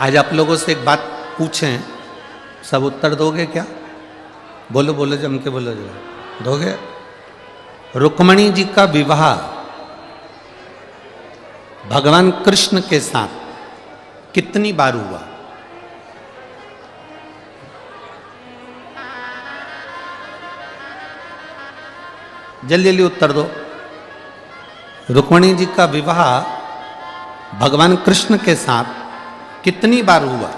आज आप लोगों से एक बात पूछें, सब उत्तर दोगे क्या? बोलो बोलो, जम के बोलो, जो दोगे। रुक्मणी जी का विवाह भगवान कृष्ण के साथ कितनी बार हुआ? जल्दी जल्दी उत्तर दो। रुक्मणी जी का विवाह भगवान कृष्ण के साथ कितनी बार हुआ?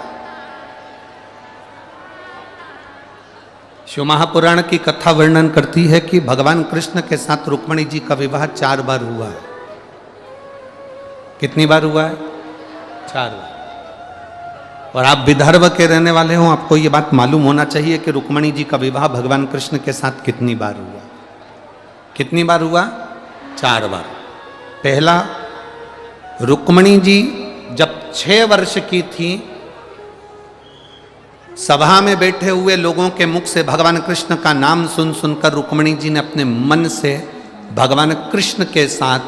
शिव महापुराण की कथा वर्णन करती है कि भगवान कृष्ण के साथ रुक्मणी जी का विवाह 4 बार हुआ है। कितनी बार हुआ है? 4 बार। और आप विदर्भ के रहने वाले हो, आपको यह बात मालूम होना चाहिए कि रुक्मणी जी का विवाह भगवान कृष्ण के साथ कितनी बार हुआ? कितनी बार हुआ? 4 बार। पहला, रुक्मणी जी जब 6 वर्ष की थी, सभा में बैठे हुए लोगों के मुख से भगवान कृष्ण का नाम सुन सुनकर रुक्मणी जी ने अपने मन से भगवान कृष्ण के साथ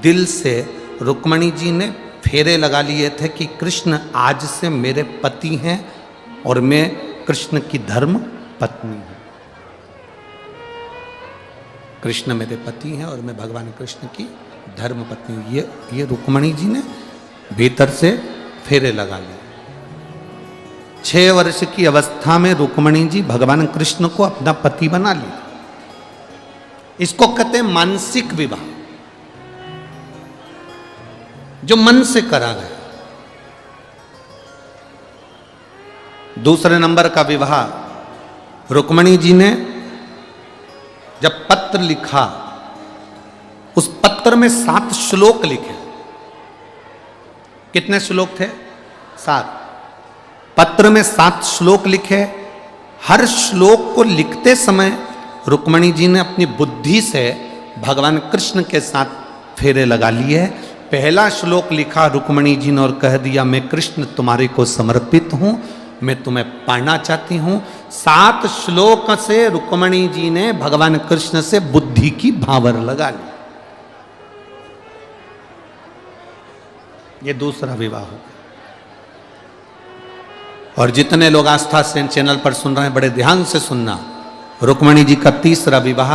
दिल से रुक्मणी जी ने फेरे लगा लिए थे कि कृष्ण आज से मेरे पति हैं और मैं कृष्ण की धर्म पत्नी हूं। कृष्ण मेरे पति हैं और मैं भगवान कृष्ण की धर्म पत्नी हूं। ये रुक्मणी जी ने भीतर से फेरे लगा लिए। 6 वर्ष की अवस्था में रुक्मणी जी भगवान कृष्ण को अपना पति बना लिया। इसको कहते हैं मानसिक विवाह, जो मन से करा गया। दूसरे नंबर का विवाह रुक्मणी जी ने जब पत्र लिखा, उस पत्र में 7 श्लोक लिखे। कितने श्लोक थे? 7। पत्र में 7 श्लोक लिखे। हर श्लोक को लिखते समय रुक्मणी जी ने अपनी बुद्धि से भगवान कृष्ण के साथ फेरे लगा लिए। पहला श्लोक लिखा रुक्मणी जी ने और कह दिया, मैं कृष्ण तुम्हारे को समर्पित हूं, मैं तुम्हें पाना चाहती हूं। 7 श्लोक से रुक्मणी जी ने भगवान कृष्ण से बुद्धि की भावर लगा ली। ये दूसरा विवाह हो। और जितने लोग आस्था से चैनल पर सुन रहे हैं, बड़े ध्यान से सुनना। रुक्मणी जी का तीसरा विवाह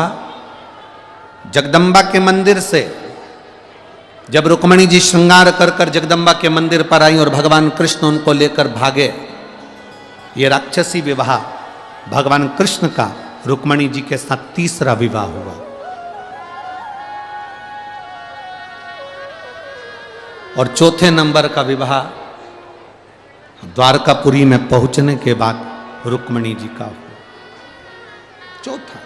जगदम्बा के मंदिर से, जब रुक्मणी जी श्रृंगार कर कर जगदम्बा के मंदिर पर आई और भगवान कृष्ण उनको लेकर भागे, ये राक्षसी विवाह भगवान कृष्ण का रुक्मणी जी के साथ तीसरा विवाह हुआ। और चौथे नंबर का विवाह द्वारकापुरी में पहुंचने के बाद रुक्मणी जी का हुआ। चौथा।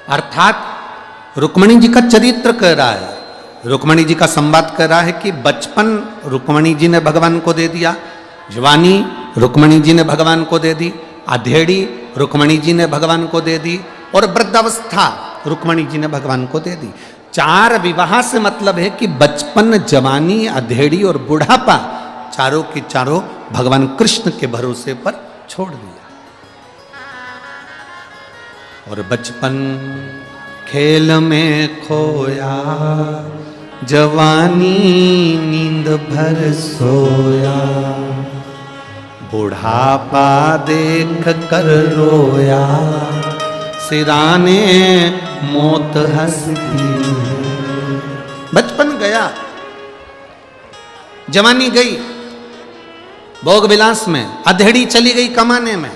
अर्थात रुक्मणी जी का चरित्र कह रहा है, रुक्मणी जी का संवाद कर रहा है कि बचपन रुक्मणी जी ने भगवान को दे दिया, जवानी रुक्मणी जी ने भगवान को दे दी, अधेड़ी रुक्मणी जी ने भगवान को दे दी, और वृद्धावस्था रुक्मणी जी ने भगवान को दे दी। 4 विवाह से मतलब है कि बचपन, जवानी, अधेड़ी और बुढ़ापा चारों की चारों भगवान कृष्ण के भरोसे पर छोड़ दिया। और बचपन खेल में खोया, जवानी नींद भर सोया, बुढ़ापा देख कर रोया, सिराने मौत हंसती है। बचपन गया, जवानी गई भोग विलास में, अधेड़ी चली गई कमाने में,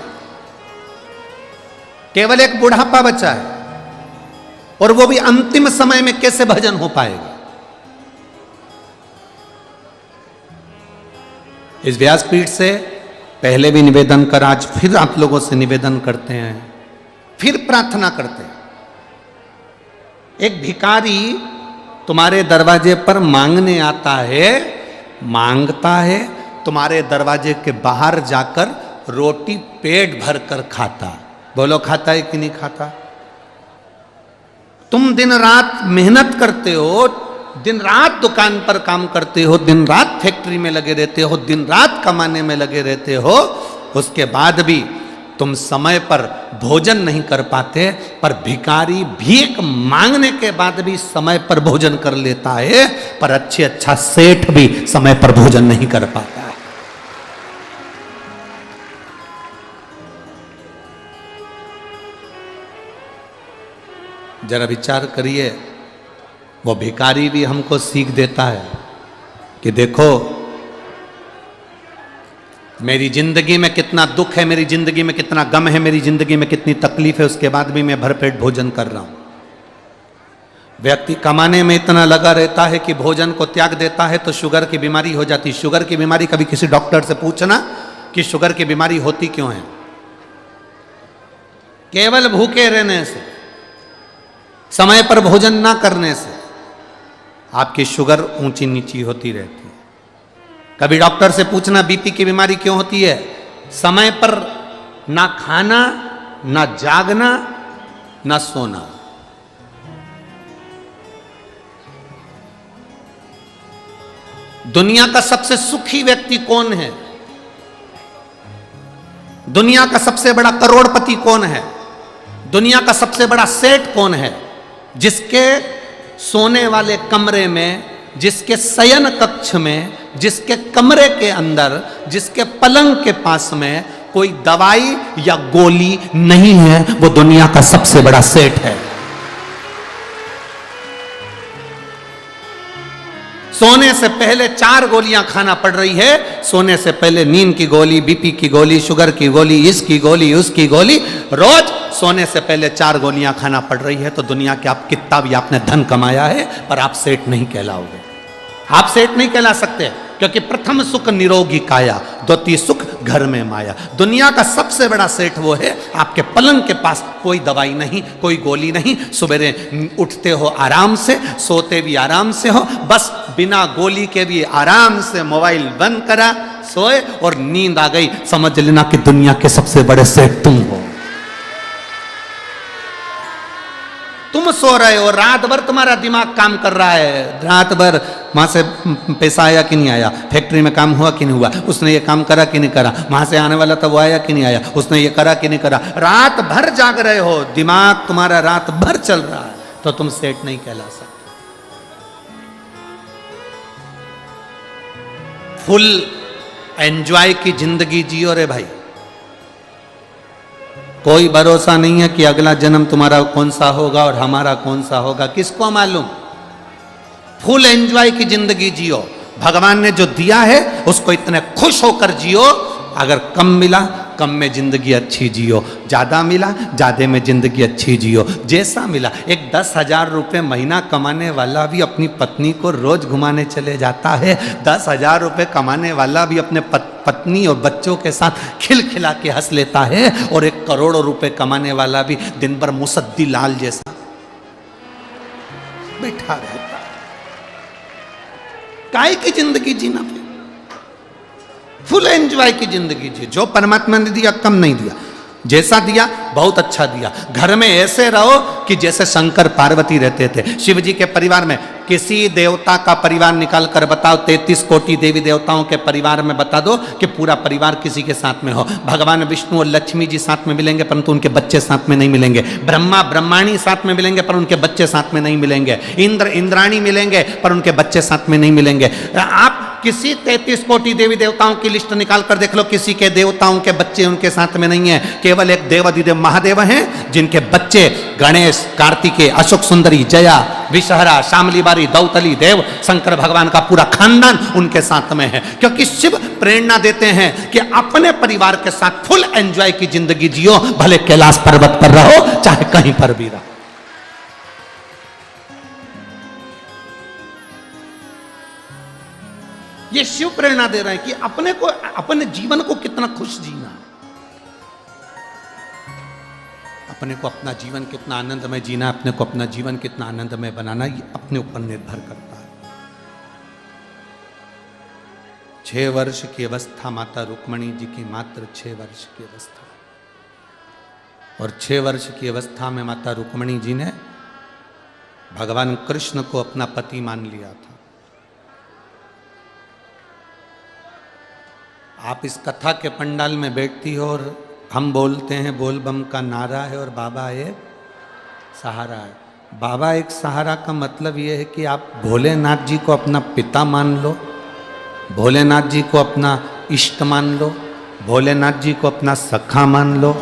केवल एक बुढ़ापा बचा है। और वो भी अंतिम समय में कैसे भजन हो पाएगा? इस व्यासपीठ से पहले भी निवेदन कर, आज फिर आप लोगों से निवेदन करते हैं, फिर प्रार्थना करते हैं। एक भिखारी तुम्हारे दरवाजे पर मांगने आता है, मांगता है, तुम्हारे दरवाजे के बाहर जाकर रोटी पेट भर कर खाता। बोलो, खाता है कि नहीं खाता? तुम दिन रात मेहनत करते हो, दिन रात दुकान पर काम करते हो, दिन रात फैक्ट्री में लगे रहते हो, दिन रात कमाने में लगे रहते हो, उसके बाद भी तुम समय पर भोजन नहीं कर पाते, पर भिखारी भीख मांगने के बाद भी समय पर भोजन कर लेता है, पर अच्छे अच्छा सेठ भी समय पर भोजन नहीं कर पाता है। जरा विचार करिए, वो भिखारी भी हमको सीख देता है कि देखो मेरी जिंदगी में कितना दुख है, मेरी जिंदगी में कितना गम है, मेरी जिंदगी में कितनी तकलीफ है, उसके बाद भी मैं भरपेट भोजन कर रहा हूं। व्यक्ति कमाने में इतना लगा रहता है कि भोजन को त्याग देता है तो शुगर की बीमारी हो जाती। शुगर की बीमारी कभी किसी डॉक्टर से पूछना कि शुगर की बीमारी होती क्यों है? केवल भूखे रहने से, समय पर भोजन ना करने से आपकी शुगर ऊंची नीची होती रहती है। कभी डॉक्टर से पूछना बीपी की बीमारी क्यों होती है? समय पर ना खाना, ना जागना, ना सोना। दुनिया का सबसे सुखी व्यक्ति कौन है? दुनिया का सबसे बड़ा करोड़पति कौन है? दुनिया का सबसे बड़ा सेठ कौन है? जिसके सोने वाले कमरे में, जिसके शयन कक्ष में, जिसके कमरे के अंदर, जिसके पलंग के पास में कोई दवाई या गोली नहीं है, वो दुनिया का सबसे बड़ा सेठ है। सोने से पहले 4 गोलियां खाना पड़ रही है। सोने से पहले नींद की गोली, बीपी की गोली, शुगर की गोली, इसकी गोली, उसकी गोली, रोज सोने से पहले 4 गोलियां खाना पड़ रही है। तो दुनिया के आप कितना भी आपने धन कमाया है, पर आप सेठ नहीं कहलाओगे। आप सेठ नहीं कहला सकते, क्योंकि प्रथम सुख निरोगी काया, द्वितीय सुख घर में माया। दुनिया का सबसे बड़ा सेठ वो है, आपके पलंग के पास कोई दवाई नहीं, कोई गोली नहीं, सवेरे उठते हो आराम से, सोते भी आराम से हो, बस बिना गोली के भी आराम से मोबाइल बंद करा, सोए और नींद आ गई, समझ लेना कि दुनिया के सबसे बड़े सेठ तुम हो। तुम सो रहे हो, रात भर तुम्हारा दिमाग काम कर रहा है, रात भर वहां से पैसा आया कि नहीं आया, फैक्ट्री में काम हुआ कि नहीं हुआ, उसने ये काम करा कि नहीं करा, वहां से आने वाला था वो आया कि नहीं आया, उसने ये करा कि नहीं करा, रात भर जाग रहे हो, दिमाग तुम्हारा रात भर चल रहा है, तो तुम सेठ नहीं कहला सकते। फुल एंजॉय की जिंदगी जियो रे भाई। कोई भरोसा नहीं है कि अगला जन्म तुम्हारा कौन सा होगा और हमारा कौन सा होगा, किसको मालूम। फुल एंजॉय की जिंदगी जियो। भगवान ने जो दिया है उसको इतने खुश होकर जियो। अगर कम मिला, कम में जिंदगी अच्छी जियो, ज्यादा मिला, ज्यादा में जिंदगी अच्छी जियो। जैसा मिला, एक 10,000 रुपये महीना कमाने वाला भी अपनी पत्नी को रोज घुमाने चले जाता है। 10,000 रुपये कमाने वाला भी अपने पत्नी और बच्चों के साथ खिलखिला के हंस लेता है। और 1 करोड़ रुपए कमाने वाला भी दिन भर मुसद्दी लाल जैसा बैठा रहता। काय की जिंदगी जीना पे? फुल एंजॉय की जिंदगी जी। जो परमात्मा ने दिया कम नहीं दिया, जैसा दिया बहुत अच्छा दिया। घर में ऐसे रहो कि जैसे शंकर पार्वती रहते थे। शिव जी के परिवार में किसी देवता का परिवार निकाल कर बताओ, 33 कोटि देवी देवताओं के परिवार में बता दो कि पूरा परिवार किसी के साथ में हो। भगवान विष्णु और लक्ष्मी जी साथ में मिलेंगे, परंतु उनके बच्चे साथ में नहीं मिलेंगे। ब्रह्मा ब्रह्माणी साथ में मिलेंगे, पर उनके बच्चे साथ में नहीं मिलेंगे। इंद्र इंद्राणी मिलेंगे, पर उनके बच्चे साथ में नहीं मिलेंगे। आप किसी 33 कोटि देवी देवताओं की लिस्ट निकाल कर देख लो, किसी के देवताओं के बच्चे उनके साथ में नहीं है। केवल एक देवाधिदेव महादेव हैं, जिनके बच्चे गणेश, कार्तिकेय, अशोक सुंदरी, जया, विषहरा, शामली बारी, दौतली देव, शंकर भगवान का पूरा खानदान उनके साथ में है। क्योंकि शिव प्रेरणा देते हैं कि अपने परिवार के साथ फुल एंजॉय की जिंदगी जियो, भले कैलाश पर्वत पर रहो, चाहे कहीं पर भी रहो। ये शिव प्रेरणा दे रहे हैं कि अपने जीवन को कितना खुश जीना, अपने को अपना जीवन कितना आनंदमय जीना, अपने को अपना जीवन कितना आनंदमय बनाना, ये अपने ऊपर निर्भर करता है। 6 वर्ष की अवस्था माता रुक्मणी जी की मात्र 6 वर्ष की अवस्था, और 6 वर्ष की अवस्था में माता रुक्मणी जी ने भगवान कृष्ण को अपना पति मान लिया था। आप इस कथा के पंडाल में बैठती हो और हम बोलते हैं बोल बम का नारा है और बाबा एक सहारा है। बाबा एक सहारा का मतलब ये है कि आप भोलेनाथ जी को अपना पिता मान लो, भोलेनाथ जी को अपना इष्ट मान लो, भोलेनाथ जी को अपना सखा मान लो,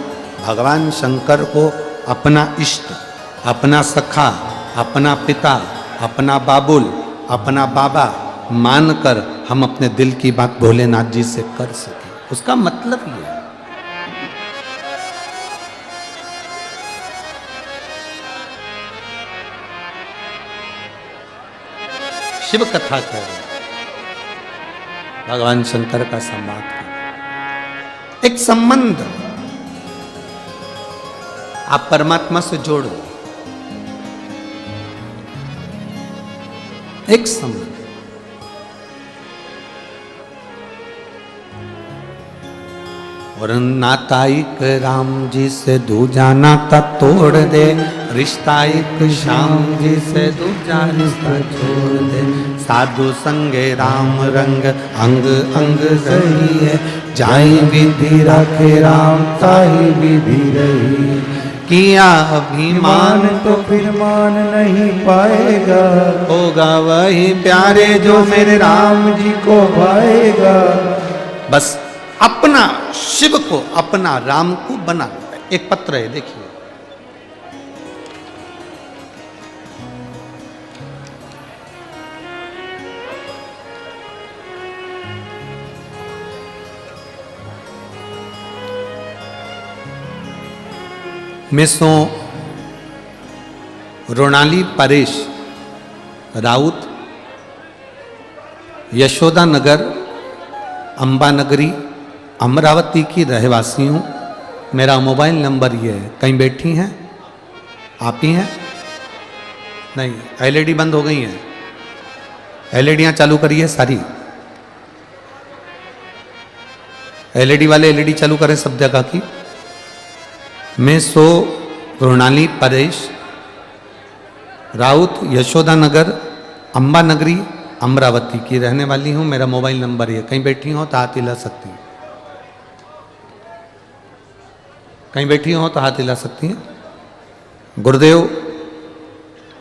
भगवान शंकर को अपना इष्ट, अपना सखा, अपना पिता, अपना बाबुल, अपना बाबा मानकर हम अपने दिल की बात भोलेनाथ जी से कर सकें। उसका मतलब ये है। शिव कथा कह रहे, भगवान शंकर का संवाद कर, एक संबंध आप परमात्मा से जोड़ो, एक संबंध। और नाता एक राम जी से दूजा नाता तोड़ दे, रिश्ता एक श्याम जी से दूजा रिश्ता छोड़ दे। साधु संगे राम रंग अंग अंग सही है, जाई विधि रखे राम ताही विधि रही। किया अभिमान तो फिर मान नहीं पाएगा, होगा वही प्यारे जो मेरे राम जी को भाएगा। बस अपना शिव को, अपना राम को बना लो। एक पत्र है, देखिए, मिसो रोनाली परेश राउत, यशोदा नगर, अंबा नगरी, अमरावती की रहवासी हूँ। मेरा मोबाइल नंबर ये है। कहीं बैठी हैं? आप ही हैं? नहीं, एलईडी बंद हो गई हैं। एलईडियाँ चालू करिए सारी। एलईडी वाले एलईडी चालू करें सब जगह की। मैं सो रोनाली परेश राउत, यशोदा नगर, अंबा नगरी, अमरावती की रहने वाली हूँ। मेरा मोबाइल नंबर ये। कहीं बैठी हो तो हाथ हिला सकती हैं। कहीं बैठी हो तो हाथ हिला सकती हैं। गुरुदेव,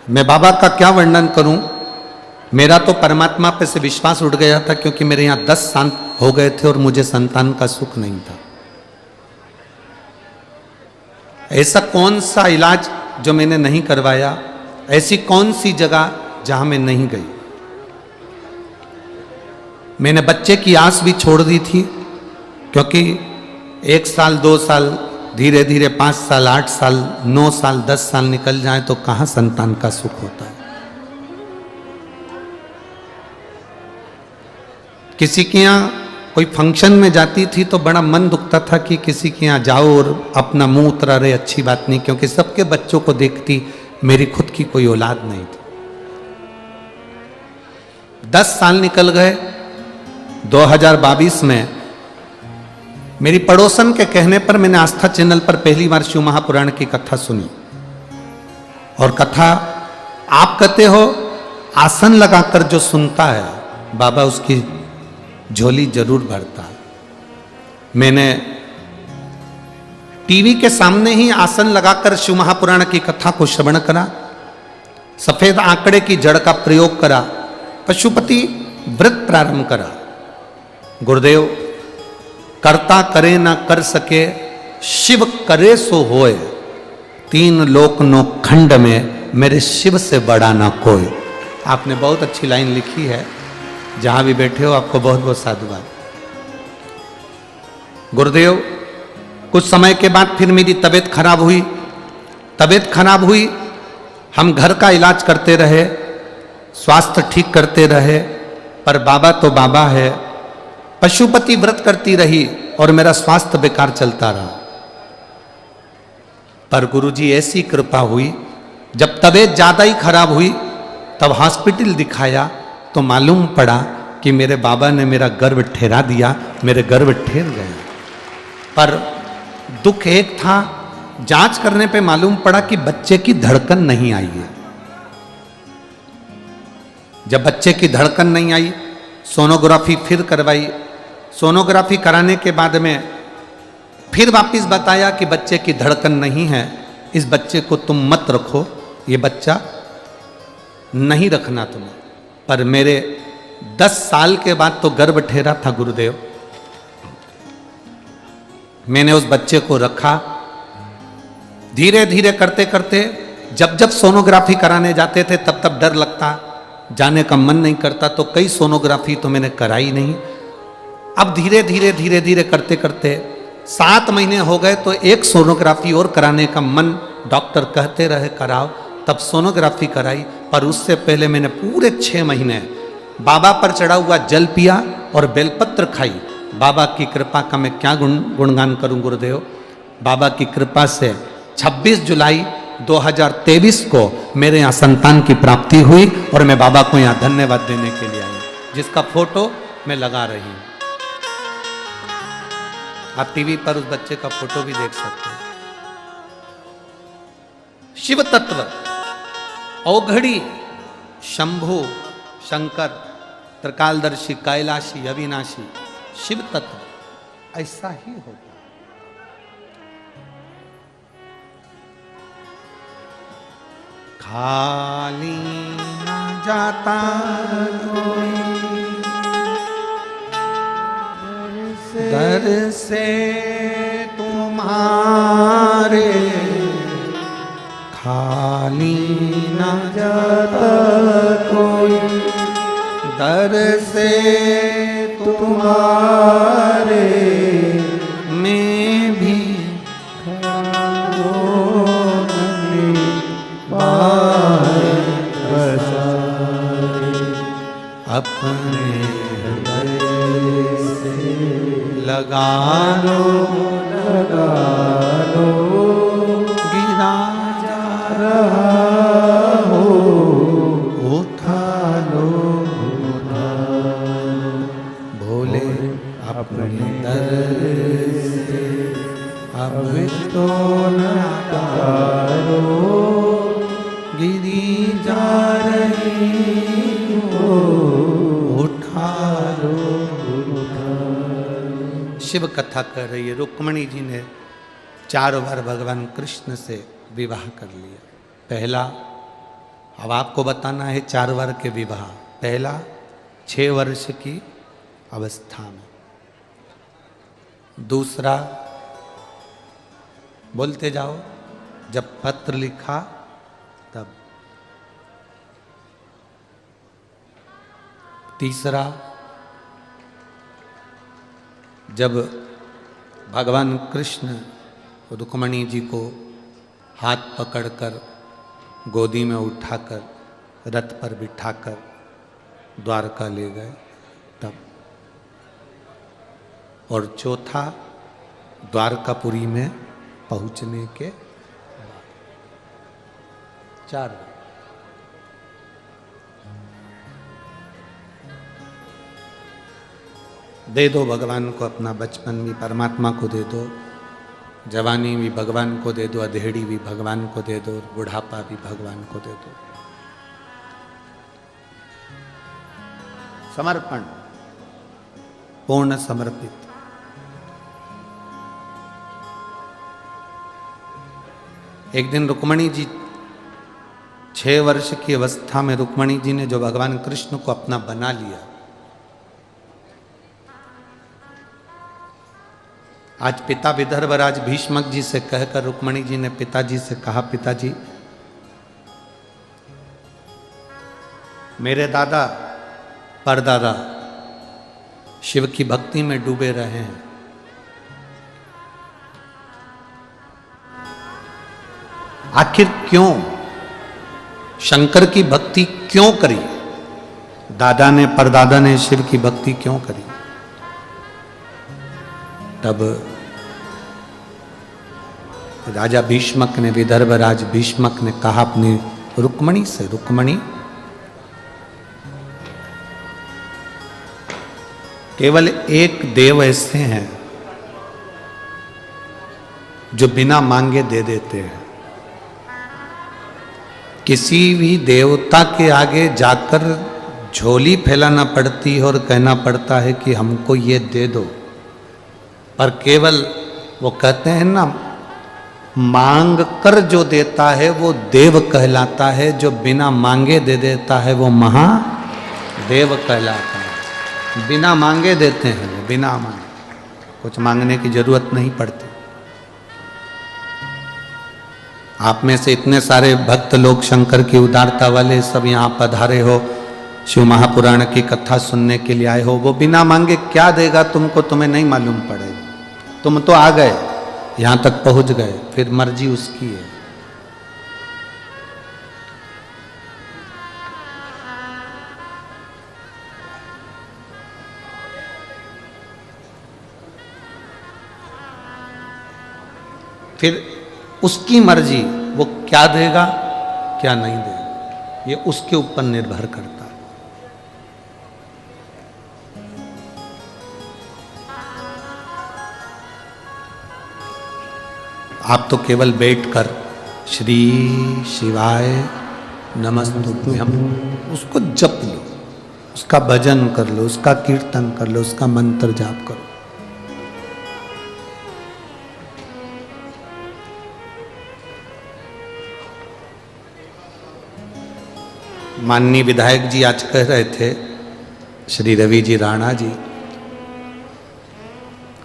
मैं बाबा का क्या वर्णन करूं। मेरा तो परमात्मा पे से विश्वास उठ गया था, क्योंकि मेरे यहाँ 10 साल हो गए थे और मुझे संतान का सुख नहीं था। ऐसा कौन सा इलाज जो मैंने नहीं करवाया, ऐसी कौन सी जगह जहां मैं नहीं गई। मैंने बच्चे की आस भी छोड़ दी थी, क्योंकि 1 साल 2 साल धीरे धीरे 5 साल 8 साल 9 साल 10 साल निकल जाए तो कहां संतान का सुख होता है। किसी के यहाँ कोई फंक्शन में जाती थी तो बड़ा मन दुखता था कि किसी के यहाँ जाओ और अपना मुंह उतरा रहे, अच्छी बात नहीं, क्योंकि सबके बच्चों को देखती, मेरी खुद की कोई औलाद नहीं थी। 10 साल निकल गए। 2022 में मेरी पड़ोसन के कहने पर मैंने आस्था चैनल पर पहली बार शिव महापुराण की कथा सुनी। और कथा आप कहते हो आसन लगाकर जो सुनता है, बाबा उसकी झोली जरूर भरता है। मैंने टीवी के सामने ही आसन लगाकर शिव महापुराण की कथा को श्रवण करा, सफेद आंकड़े की जड़ का प्रयोग करा, पशुपति व्रत प्रारंभ करा। गुरुदेव, करता करे ना कर सके, शिव करे सो होए, 3 लोक नो खंड में मेरे शिव से बड़ा ना कोई। आपने बहुत अच्छी लाइन लिखी है। जहां भी बैठे हो आपको बहुत बहुत साधुवाद। गुरुदेव, कुछ समय के बाद फिर मेरी तबीयत खराब हुई। तबीयत खराब हुई, हम घर का इलाज करते रहे, स्वास्थ्य ठीक करते रहे, पर बाबा तो बाबा है। पशुपति व्रत करती रही और मेरा स्वास्थ्य बेकार चलता रहा। पर गुरुजी ऐसी कृपा हुई, जब तबीयत ज्यादा ही खराब हुई तब हॉस्पिटल दिखाया तो मालूम पड़ा कि मेरे बाबा ने मेरा गर्भ ठहरा दिया, मेरे गर्भ ठहर गया। पर दुख एक था, जांच करने पे मालूम पड़ा कि बच्चे की धड़कन नहीं आई है। जब बच्चे की धड़कन नहीं आई, सोनोग्राफी फिर करवाई। सोनोग्राफी कराने के बाद में फिर वापिस बताया कि बच्चे की धड़कन नहीं है, इस बच्चे को तुम मत रखो, ये बच्चा नहीं रखना तुम्हें। पर मेरे 10 साल के बाद तो गर्भ ठहरा था गुरुदेव। मैंने उस बच्चे को रखा। धीरे धीरे करते करते जब जब सोनोग्राफी कराने जाते थे तब तब डर लगता, जाने का मन नहीं करता, तो कई सोनोग्राफी तो मैंने कराई नहीं। अब धीरे धीरे धीरे धीरे करते करते 7 महीने हो गए तो एक सोनोग्राफी और कराने का मन, डॉक्टर कहते रहे कराओ, तब सोनोग्राफी कराई। पर उससे पहले मैंने पूरे 6 महीने बाबा पर चढ़ा हुआ जल पिया और बेलपत्र खाई। बाबा की कृपा का मैं क्या गुणगान करूं गुरुदेव। बाबा की कृपा से 26 जुलाई 2023 को मेरे यहाँ संतान की प्राप्ति हुई और मैं बाबा को यहाँ धन्यवाद देने के लिए आई, जिसका फोटो मैं लगा रही हूं। आप टीवी पर उस बच्चे का फोटो भी देख सकते हैं। शिव तत्व, औघड़ी, शंभु, शंकर, त्रिकालदर्शी, कैलाशी, अविनाशी, शिव तत्व ऐसा ही होता। खाली न जाता कोई दर से तुम्हारे, खाली न जाता कोई दर से तुम्हारे, मैं भी अपने हृदय से लगा लो गिरा जा रहा हो, उठा लो भोले अपने दर से, अब तो न तारो गिरी जा रही हो, उठा लो। शिव कथा कर रही है। रुक्मणी जी ने 4 बार भगवान कृष्ण से विवाह कर लिया। पहला, अब आपको बताना है 4 बार के विवाह। पहला 6 वर्ष की अवस्था में, दूसरा बोलते जाओ जब पत्र लिखा तब, तीसरा जब भगवान कृष्ण रुक्मणी जी को हाथ पकड़कर गोदी में उठाकर रथ पर बिठाकर द्वारका ले गए तब, और चौथा द्वारकापुरी में पहुंचने के बाद। 4 दे दो भगवान को अपना बचपन भी परमात्मा को दे दो, जवानी भी भगवान को दे दो, अधेड़ी भी भगवान को दे दो, बुढ़ापा भी भगवान को दे दो। समर्पण, पूर्ण समर्पित। एक दिन रुक्मणी जी 6 वर्ष की अवस्था में रुक्मणी जी ने जो भगवान कृष्ण को अपना बना लिया, आज पिता विदर्भराज भीष्मक जी से कहकर रुक्मणी जी ने पिताजी से कहा, पिताजी मेरे दादा परदादा शिव की भक्ति में डूबे रहे हैं, आखिर क्यों शंकर की भक्ति क्यों करी, दादा ने परदादा ने शिव की भक्ति क्यों करी। तब राजा भीष्मक ने, विदर्भराज भीष्मक ने कहा अपनी रुक्मणी से, रुक्मणी केवल एक देव ऐसे हैं जो बिना मांगे दे देते हैं। किसी भी देवता के आगे जाकर झोली फैलाना पड़ती है और कहना पड़ता है कि हमको ये दे दो, पर केवल वो कहते हैं ना, मांग कर जो देता है वो देव कहलाता है, जो बिना मांगे दे देता है वो महादेव कहलाता है। बिना मांगे देते हैं वो, बिना मांगे, कुछ मांगने की जरूरत नहीं पड़ती। आप में से इतने सारे भक्त लोग शंकर की उदारता वाले सब यहाँ पधारे हो, शिव महापुराण की कथा सुनने के लिए आए हो। वो बिना मांगे क्या देगा तुमको, तुम्हें नहीं मालूम पड़ेगा। तुम तो आ गए, यहां तक पहुंच गए, फिर मर्जी उसकी है। फिर उसकी मर्जी, वो क्या देगा क्या नहीं देगा, ये उसके ऊपर निर्भर करता है। आप तो केवल बैठकर श्री शिवाय नमस्तुभ्यं हम उसको जप लो, उसका भजन कर लो, उसका कीर्तन कर लो, उसका मंत्र जाप करो। माननीय विधायक जी आज कह रहे थे, श्री रवि जी राणा जी,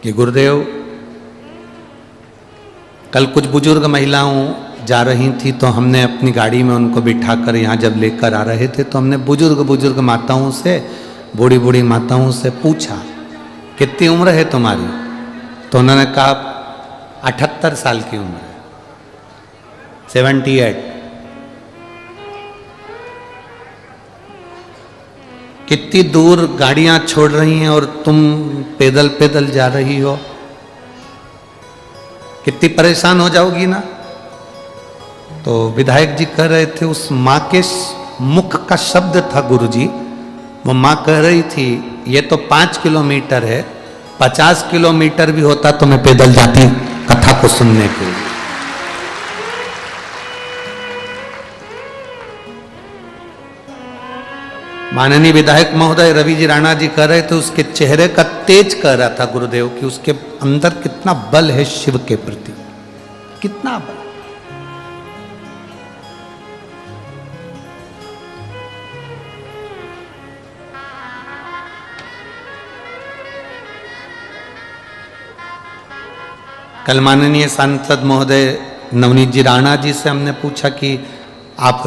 कि गुरुदेव कल कुछ बुजुर्ग महिलाओं जा रही थी तो हमने अपनी गाड़ी में उनको बिठाकर यहाँ जब लेकर आ रहे थे तो हमने बुजुर्ग माताओं से, बूढ़ी बूढ़ी माताओं से पूछा कितनी उम्र है तुम्हारी, तो उन्होंने कहा 78 साल की उम्र है, 78। कितनी दूर गाड़ियां छोड़ रही हैं और तुम पैदल पैदल जा रही हो, कितनी परेशान हो जाओगी ना। तो विधायक जी कह रहे थे, उस माँ के मुख का शब्द था गुरुजी, वो माँ कह रही थी ये तो 5 किलोमीटर है, 50 किलोमीटर भी होता तो मैं पैदल जाती कथा को सुनने के लिए। माननीय विधायक महोदय रवि जी राणा जी कह रहे थे, उसके चेहरे का तेज कह रहा था गुरुदेव कि उसके अंदर कितना बल है शिव के प्रति, कितना बल। कल माननीय सांसद महोदय नवनीत जी राणा जी से हमने पूछा कि आप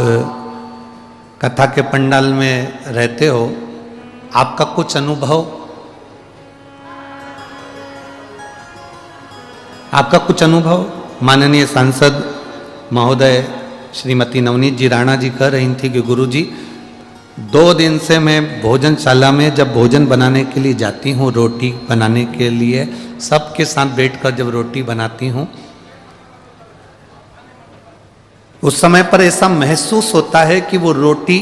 कथा के पंडाल में रहते हो, आपका कुछ अनुभव, आपका कुछ अनुभव। माननीय सांसद महोदय श्रीमती नवनीत जी राणा जी कह रही थी कि गुरुजी 2 दिन से मैं भोजनशाला में जब भोजन बनाने के लिए जाती हूँ, रोटी बनाने के लिए सबके साथ बैठकर जब रोटी बनाती हूँ, उस समय पर ऐसा महसूस होता है कि वो रोटी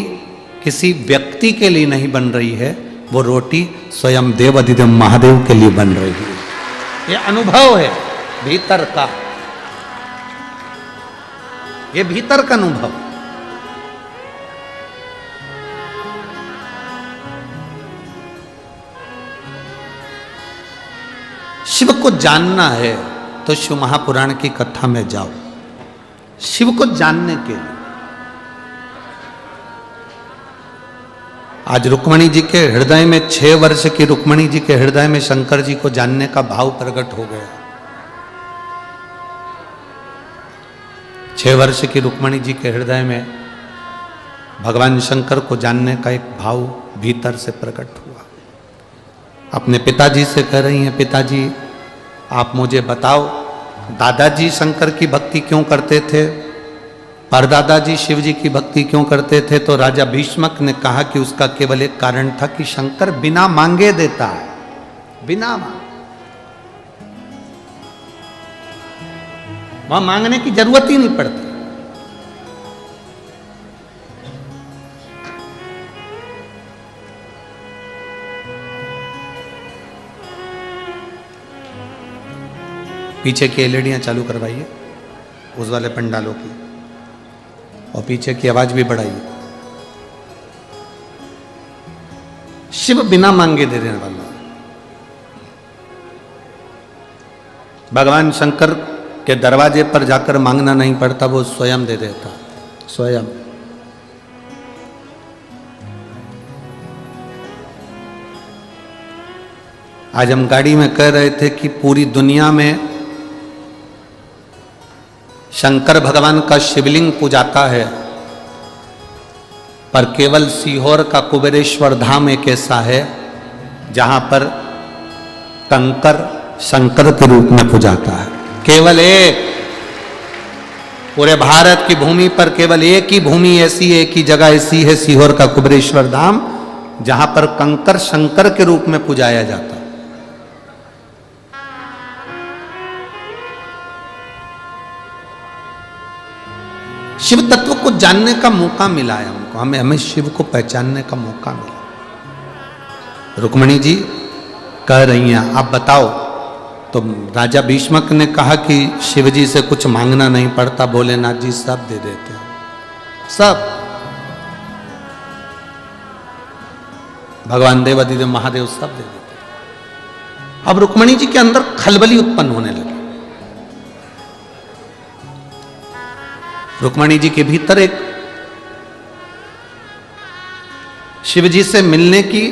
किसी व्यक्ति के लिए नहीं बन रही है, वो रोटी स्वयं देवाधिदेव महादेव के लिए बन रही है। ये अनुभव है भीतर का, ये भीतर का अनुभव। शिव को जानना है तो शिव महापुराण की कथा में जाओ, शिव को जानने के लिए। आज रुक्मणी जी के हृदय में, 6 वर्ष की रुक्मणी जी के हृदय में शंकर जी को जानने का भाव प्रकट हो गया। 6 वर्ष की रुक्मणी जी के हृदय में भगवान शंकर को जानने का एक भाव भीतर से प्रकट हुआ। अपने पिताजी से कह रही हैं, पिताजी आप मुझे बताओ, दादाजी शंकर की भक्ति क्यों करते थे, परदादाजी शिव जी की भक्ति क्यों करते थे। तो राजा भीष्मक ने कहा कि उसका केवल एक कारण था कि शंकर बिना मांगे देता है, बिना मांगे, वहां मांगने की जरूरत ही नहीं पड़ती। पीछे की एलईडियां चालू करवाइए उस वाले पंडालों की, और पीछे की आवाज भी बढ़ाइए। शिव बिना मांगे दे देने वाला। भगवान शंकर के दरवाजे पर जाकर मांगना नहीं पड़ता, वो स्वयं दे देता, स्वयं। आज हम गाड़ी में कह रहे थे कि पूरी दुनिया में शंकर भगवान का शिवलिंग पूजाता है, पर केवल सीहोर का कुबेरेश्वर धाम एक ऐसा है जहां पर कंकर शंकर के रूप में पूजाता है। केवल एक, पूरे भारत की भूमि पर केवल एक ही भूमि ऐसी, एक ही जगह ऐसी है, सीहोर का कुबेरेश्वर धाम, जहां पर कंकर शंकर के रूप में पूजाया जाता है। शिव तत्व को जानने का मौका मिला है हमको, हमें शिव को पहचानने का मौका मिला। रुक्मिणी जी कह रही हैं, आप बताओ। तो राजा भीष्मक ने कहा कि शिव जी से कुछ मांगना नहीं पड़ता, भोलेनाथ जी सब दे देते हैं, सब। भगवान देव अधिदेव महादेव सब दे देते हैं। अब रुक्मिणी जी के अंदर खलबली उत्पन्न होने लगी। रुक्मिणी जी के भीतर एक शिव जी से मिलने की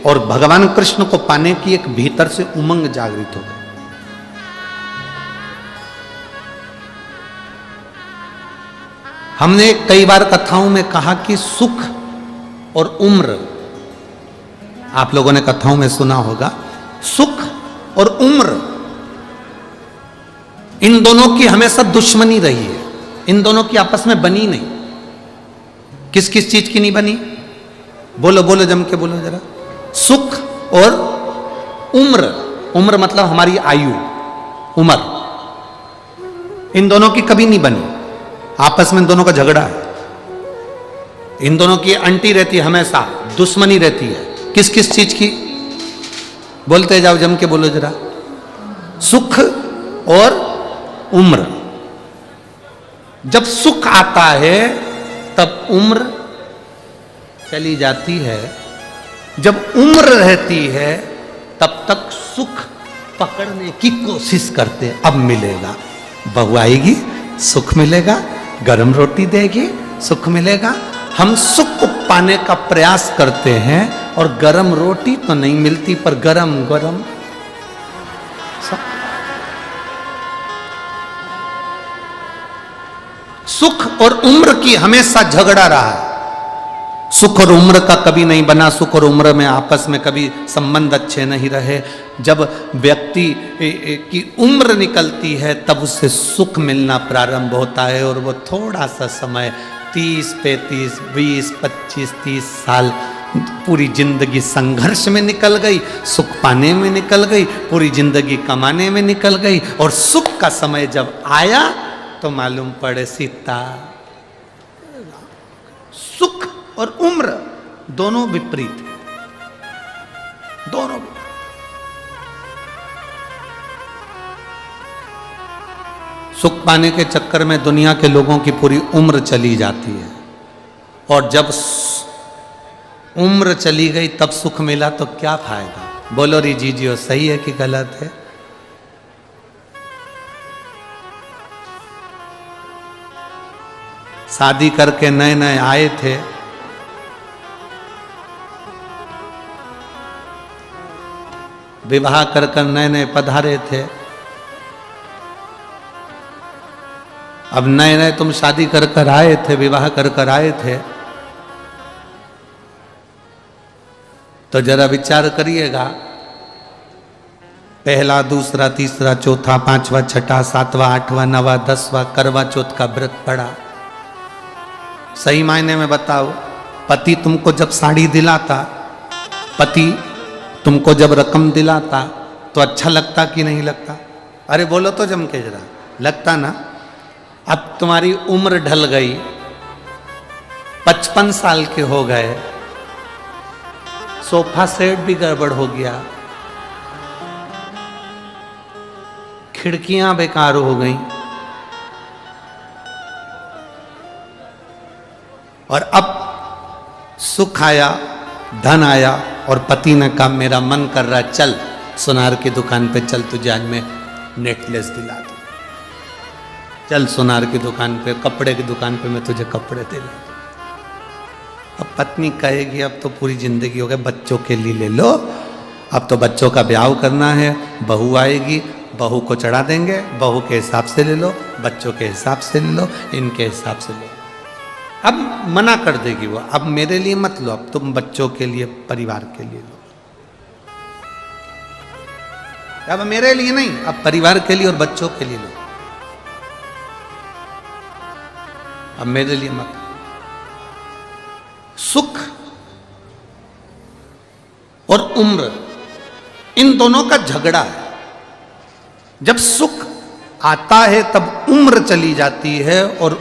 और भगवान कृष्ण को पाने की एक भीतर से उमंग जागृत हो गई। हमने कई बार कथाओं में कहा कि सुख और उम्र, आप लोगों ने कथाओं में सुना होगा, सुख और उम्र इन दोनों की हमेशा दुश्मनी रही है, इन दोनों की आपस में बनी नहीं। किस किस चीज की नहीं बनी? बोलो बोलो, जम के बोलो जरा। सुख और उम्र, उम्र मतलब हमारी आयु, उम्र, इन दोनों की कभी नहीं बनी। आपस में इन दोनों का झगड़ा है, इन दोनों की अंटी रहती है, हमेशा दुश्मनी रहती है। किस किस चीज की? बोलते जाओ, जम के बोलो जरा। सुख और उम्र। जब सुख आता है तब उम्र चली जाती है, जब उम्र रहती है तब तक सुख पकड़ने की कोशिश करते हैं। अब मिलेगा, बहू आएगी सुख मिलेगा, गरम रोटी देगी सुख मिलेगा। हम सुख को पाने का प्रयास करते हैं और गरम रोटी तो नहीं मिलती, पर गरम गरम सुख और उम्र की हमेशा झगड़ा रहा है। सुख और उम्र का कभी नहीं बना, सुख और उम्र में आपस में कभी संबंध अच्छे नहीं रहे। जब व्यक्ति की उम्र निकलती है तब उससे सुख मिलना प्रारंभ होता है, और वो थोड़ा सा समय 30, 35, 20, 25, 30 साल पूरी जिंदगी संघर्ष में निकल गई, सुख पाने में निकल गई, पूरी जिंदगी कमाने में निकल गई, और सुख का समय जब आया तो मालूम पड़े सीता। सुख और उम्र दोनों विपरीत है, दोनों। सुख पाने के चक्कर में दुनिया के लोगों की पूरी उम्र चली जाती है, और जब उम्र चली गई तब सुख मिला तो क्या फायदा? बोलो री जीजियो, सही है कि गलत है? शादी करके नए नए आए थे, विवाह कर कर नए नए पधारे थे। अब नए नए तुम शादी कर कर आए थे, विवाह कर कर आए थे, तो जरा विचार करिएगा, पहला, दूसरा, तीसरा, चौथा, पांचवा, छठा, सातवां, आठवां, नवा, 10वां करवा चौथ का व्रत पड़ा। सही मायने में बताओ, पति तुमको जब साड़ी दिलाता, पति तुमको जब रकम दिलाता तो अच्छा लगता कि नहीं लगता? अरे बोलो तो जम के जरा, लगता ना? अब तुम्हारी उम्र ढल गई, 55 साल के हो गए, सोफा सेट भी गड़बड़ हो गया, खिड़कियां बेकार हो गई, और अब सुख आया, धन आया, और पति ने कहा मेरा मन कर रहा है, चल सुनार की दुकान पे चल, तुझे आज मैं नेकलेस दिला दूं, चल सुनार की दुकान पे, कपड़े की दुकान पे मैं तुझे कपड़े दिला दूं। अब पत्नी कहेगी अब तो पूरी जिंदगी हो गई, बच्चों के लिए ले लो, अब तो बच्चों का ब्याह करना है, बहू आएगी, बहू को चढ़ा देंगे, बहू के हिसाब से ले लो, बच्चों के हिसाब से ले लो, इनके हिसाब से लो। अब मना कर देगी वो, अब मेरे लिए मत लो, अब तुम बच्चों के लिए, परिवार के लिए लो। अब मेरे लिए नहीं, अब परिवार के लिए और बच्चों के लिए लो, अब मेरे लिए मत। सुख और उम्र, इन दोनों का झगड़ा है। जब सुख आता है तब उम्र चली जाती है, और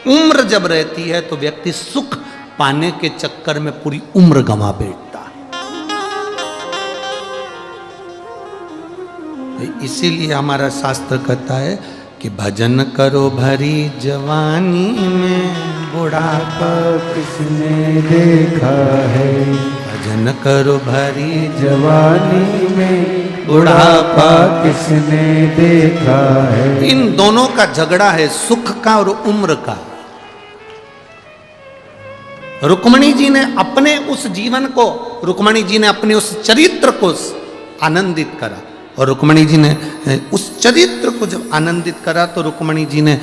उम्र जब रहती है तो व्यक्ति सुख पाने के चक्कर में पूरी उम्र गंवा बैठता है। इसीलिए हमारा शास्त्र कहता है कि भजन करो भरी जवानी में, बुढ़ापा किसने देखा है। भजन करो भरी जवानी में बुढ़ापा किसने देखा है। इन दोनों का झगड़ा है, सुख का और उम्र का। रुक्मणी जी ने अपने उस जीवन को, रुक्मणी जी ने अपने उस चरित्र को आनंदित करा, और रुक्मणी जी ने उस चरित्र को जब आनंदित करा तो रुक्मणी जी ने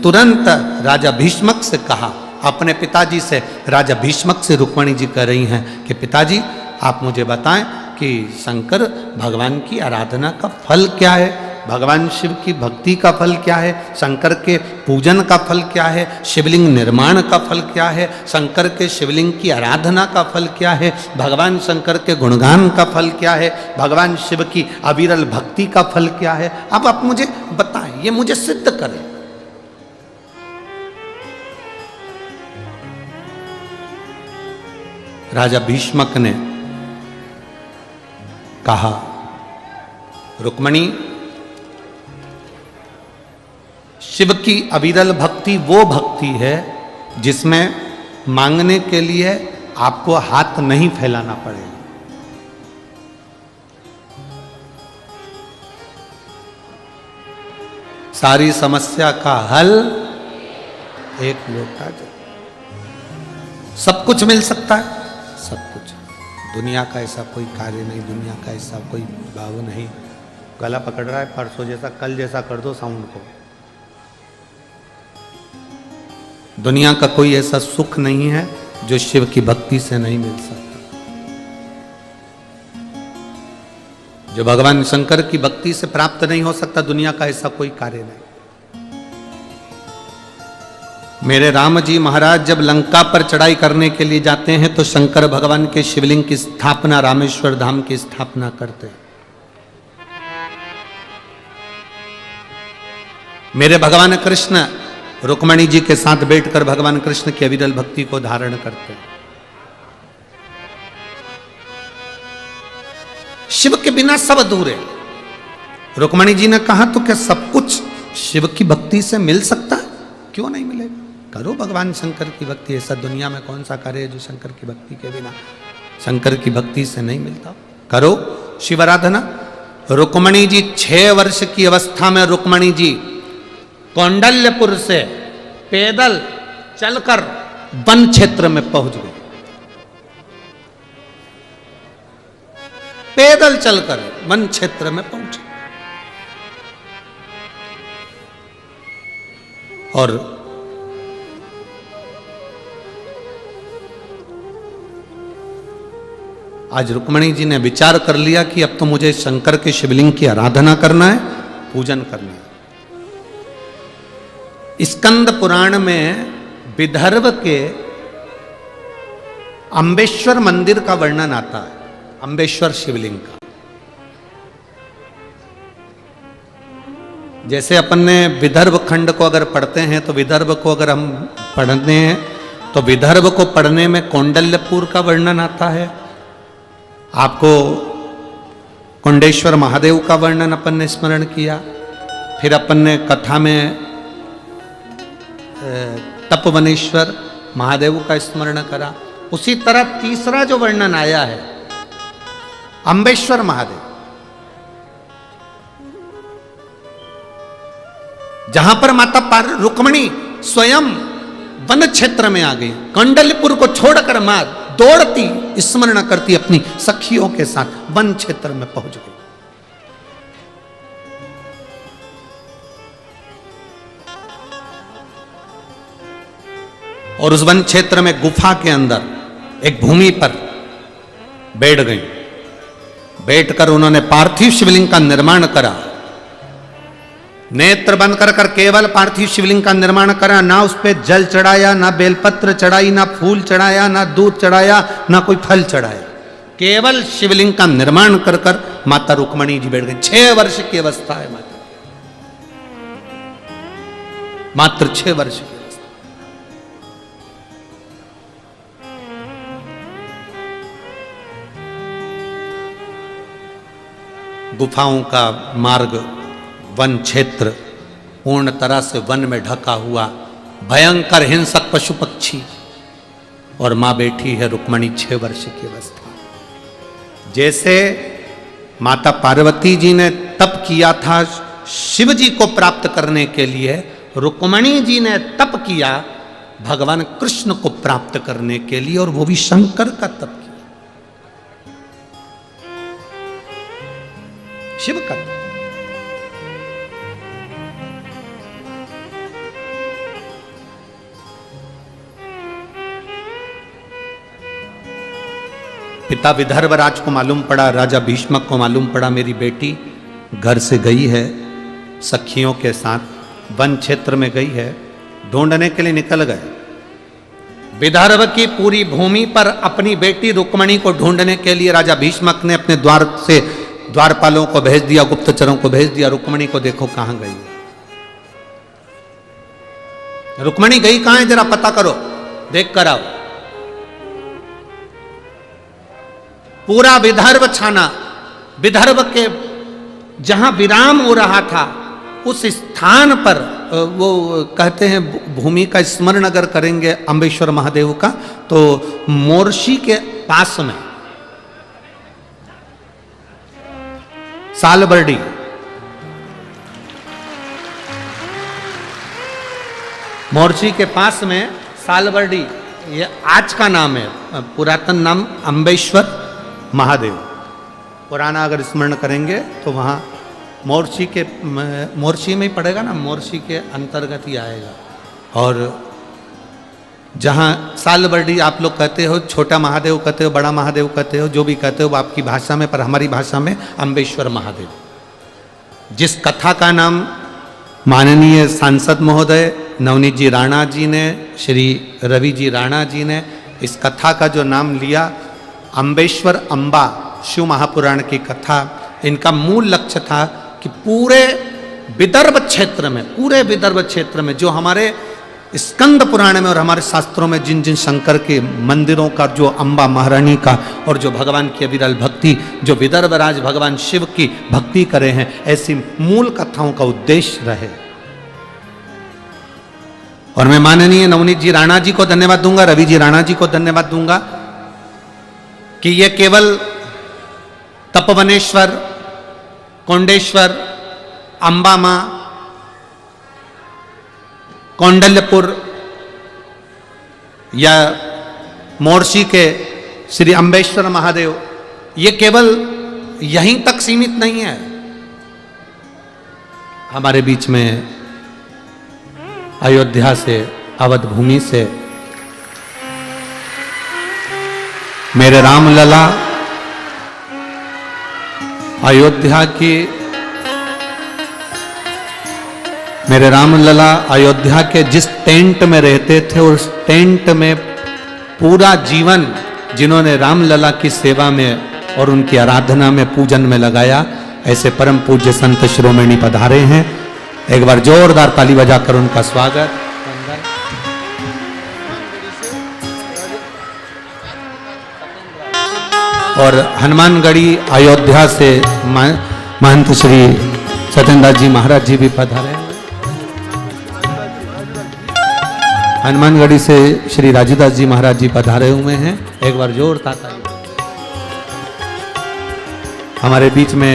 तुरंत राजा भीष्मक से कहा, अपने पिताजी से, राजा भीष्मक से रुक्मणी जी कह रही हैं कि पिताजी आप मुझे बताएं कि शंकर भगवान की आराधना का फल क्या है, भगवान शिव की भक्ति का फल क्या है, शंकर के पूजन का फल क्या है, शिवलिंग निर्माण का फल क्या है, शंकर के शिवलिंग की आराधना का फल क्या है, भगवान शंकर के गुणगान का फल क्या है, भगवान शिव की अविरल भक्ति का फल क्या है। अब आप मुझे बताएं, ये मुझे सिद्ध करें। राजा भीष्मक ने कहा, रुक्मणी, शिव की अविरल भक्ति वो भक्ति है जिसमें मांगने के लिए आपको हाथ नहीं फैलाना पड़ेगा। सारी समस्या का हल एक लोटा जल, सब कुछ मिल सकता है, सब कुछ। दुनिया का ऐसा कोई कार्य नहीं, दुनिया का ऐसा कोई भाव नहीं। गला पकड़ रहा है, परसों जैसा कल जैसा कर दो साउंड को। दुनिया का कोई ऐसा सुख नहीं है जो शिव की भक्ति से नहीं मिल सकता। जो भगवान शंकर की भक्ति से प्राप्त नहीं हो सकता, दुनिया का ऐसा कोई कार्य नहीं। मेरे राम जी महाराज जब लंका पर चढ़ाई करने के लिए जाते हैं तो शंकर भगवान के शिवलिंग की स्थापना, रामेश्वर धाम की स्थापना करते हैं। मेरे भगवान कृष्ण रुक्मणी जी के साथ बैठकर भगवान कृष्ण की अविरल भक्ति को धारण करते हैं। शिव के बिना सब अधूरे। रुक्मणी जी ने कहा तो क्या सब कुछ शिव की भक्ति से मिल सकता है? क्यों नहीं मिलेगा? करो भगवान शंकर की भक्ति। ऐसा दुनिया में कौन सा कार्य है जो शंकर की भक्ति के बिना, शंकर की भक्ति से नहीं मिलता? करो शिव आराधना। रुक्मणी जी 6 वर्ष की अवस्था में रुक्मणी जी कौंडल्यपुर से पैदल चलकर वन क्षेत्र में पहुंच गए। पैदल चलकर वन क्षेत्र में पहुंचे और आज रुक्मणी जी ने विचार कर लिया कि अब तो मुझे शंकर के शिवलिंग की आराधना करना है, पूजन करना है। स्कंद पुराण में विदर्भ के अम्बेश्वर मंदिर का वर्णन आता है, अम्बेश्वर शिवलिंग का। जैसे अपन ने विदर्भ खंड को अगर पढ़ते हैं तो विदर्भ को अगर हम पढ़ते हैं तो विदर्भ को पढ़ने में कौंडल्यपुर का वर्णन आता है। आपको कुंडेश्वर महादेव का वर्णन अपन ने स्मरण किया। फिर अपन ने कथा में तपवनेश्वर महादेव का स्मरण करा। उसी तरह तीसरा जो वर्णन आया है अम्बेश्वर महादेव। जहां पर माता रुक्मिणी स्वयं वन क्षेत्र में आ गई, कौंडल्यपुर को छोड़कर मां दौड़ती स्मरण करती अपनी सखियों के साथ वन क्षेत्र में पहुंच गई। और उस वन क्षेत्र में गुफा के अंदर एक भूमि पर बैठ गई। बैठकर उन्होंने पार्थिव शिवलिंग का निर्माण करा। नेत्र बंद कर कर केवल पार्थिव शिवलिंग का निर्माण करा। ना उस पे जल चढ़ाया, ना बेलपत्र चढ़ाई, ना फूल चढ़ाया, ना दूध चढ़ाया, ना कोई फल चढ़ाया। केवल शिवलिंग का निर्माण कर कर माता रुक्मिणी जी बैठ गई। 6 वर्ष की अवस्था है माता, मात्र 6 वर्ष की। गुफाओं का मार्ग, वन क्षेत्र पूर्ण तरह से वन में ढका हुआ, भयंकर हिंसक पशु पक्षी, और मां बैठी है रुक्मिणी 6 वर्ष की अवस्था। जैसे माता पार्वती जी ने तप किया था शिव जी को प्राप्त करने के लिए, रुक्मिणी जी ने तप किया भगवान कृष्ण को प्राप्त करने के लिए, और वो भी शंकर का तप किया, शिव का। पिता विदर्भराज को मालूम पड़ा, राजा भीष्मक को मालूम पड़ा मेरी बेटी घर से गई है, सखियों के साथ वन क्षेत्र में गई है। ढूंढने के लिए निकल गए। विदर्भ की पूरी भूमि पर अपनी बेटी रुक्मिणी को ढूंढने के लिए राजा भीष्मक ने अपने द्वार से द्वारपालों को भेज दिया, गुप्तचरों को भेज दिया, रुक्मिणी को देखो कहां गई। रुक्मिणी गई कहां है जरा पता करो, देख कर आओ। पूरा विदर्भ छाना। विदर्भ के जहां विराम हो रहा था उस स्थान पर, वो कहते हैं भूमि का स्मरण अगर करेंगे अम्बेश्वर महादेव का, तो मोर्शी के पास में सालबर्डी, मोर्शी के पास में सालबर्डी, ये आज का नाम है, पुरातन नाम अम्बेश्वर महादेव। पुराना अगर स्मरण करेंगे तो वहाँ मोर्शी के, मोर्शी में ही पड़ेगा ना, मोर्शी के अंतर्गत ही आएगा। और जहाँ सालबर्डी आप लोग कहते हो, छोटा महादेव कहते हो, बड़ा महादेव कहते हो, जो भी कहते हो आपकी भाषा में, पर हमारी भाषा में अम्बेश्वर महादेव। जिस कथा का नाम माननीय सांसद महोदय नवनीत जी राणा जी ने, श्री रवि जी राणा जी ने इस कथा का जो नाम लिया, अम्बेश्वर अम्बा शिव महापुराण की कथा, इनका मूल लक्ष्य था कि पूरे विदर्भ क्षेत्र में, पूरे विदर्भ क्षेत्र में जो हमारे स्कंद पुराण में और हमारे शास्त्रों में जिन जिन शंकर के मंदिरों का, जो अम्बा महारानी का, और जो भगवान की अविरल भक्ति, जो विदर्भ राज भगवान शिव की भक्ति करे हैं, ऐसी मूल कथाओं का उद्देश्य रहे। और मैं माननीय नवनीत जी राणा जी को धन्यवाद दूंगा, रवि जी राणा जी को धन्यवाद दूंगा कि ये केवल तपवनेश्वर, कौंडेश्वर, अंबा मां, कौंडल्यपुर या मोर्शी के श्री अम्बेश्वर महादेव, ये केवल यहीं तक सीमित नहीं है। हमारे बीच में अयोध्या से, अवध भूमि से मेरे रामलला अयोध्या की, मेरे रामलला अयोध्या के जिस टेंट में रहते थे, उस टेंट में पूरा जीवन जिन्होंने रामलला की सेवा में और उनकी आराधना में, पूजन में लगाया, ऐसे परम पूज्य संत शिरोमणि पधारे हैं। एक बार जोरदार ताली बजाकर उनका स्वागत। और हनुमानगढ़ी अयोध्या से महंत श्री सत्येंद्र जी महाराज जी भी पधारे। हनुमानगढ़ी से श्री राजूदास जी महाराज जी पधारे हुए हैं। एक बार जोर ताली। हमारे बीच में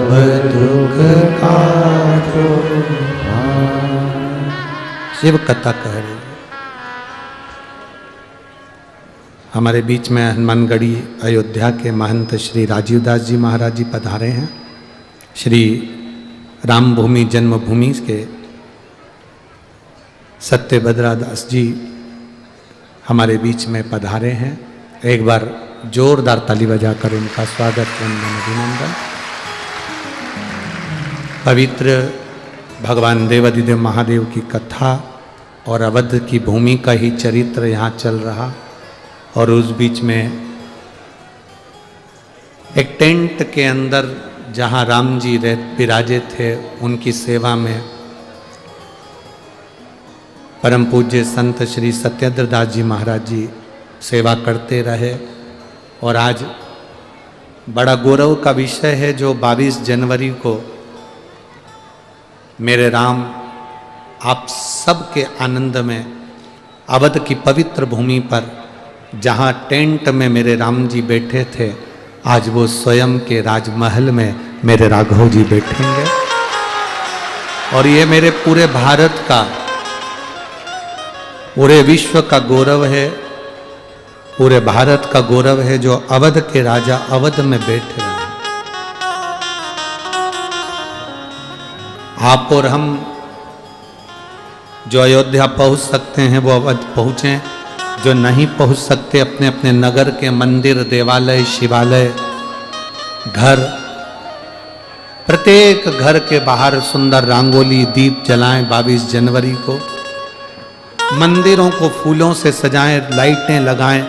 शिव कथा कह रही है। हमारे बीच में हनुमानगढ़ी अयोध्या के महंत श्री राजीव दास जी महाराज जी पधारे हैं। श्री राम भूमि जन्मभूमि के सत्यभद्रा दास जी हमारे बीच में पधारे हैं। एक बार जोरदार ताली बजाकर इनका स्वागत वंदन अभिनंदन। पवित्र भगवान देवाधिदेव महादेव की कथा और अवध की भूमि का ही चरित्र यहाँ चल रहा, और उस बीच में एक टेंट के अंदर जहाँ राम जी विराजे थे, उनकी सेवा में परम पूज्य संत श्री सत्येंद्र दास जी महाराज जी सेवा करते रहे। और आज बड़ा गौरव का विषय है जो 22 जनवरी को मेरे राम आप सबके आनंद में अवध की पवित्र भूमि पर जहाँ टेंट में मेरे राम जी बैठे थे, आज वो स्वयं के राजमहल में मेरे राघव जी बैठेंगे। और ये मेरे पूरे भारत का, पूरे विश्व का गौरव है, पूरे भारत का गौरव है जो अवध के राजा अवध में बैठे हैं। आप और हम जो अयोध्या पहुंच सकते हैं वो अवध पहुंचे, जो नहीं पहुंच सकते अपने अपने नगर के मंदिर, देवालय, शिवालय, घर, प्रत्येक घर के बाहर सुंदर रंगोली दीप जलाएं। 22 जनवरी को मंदिरों को फूलों से सजाएं, लाइटें लगाएं,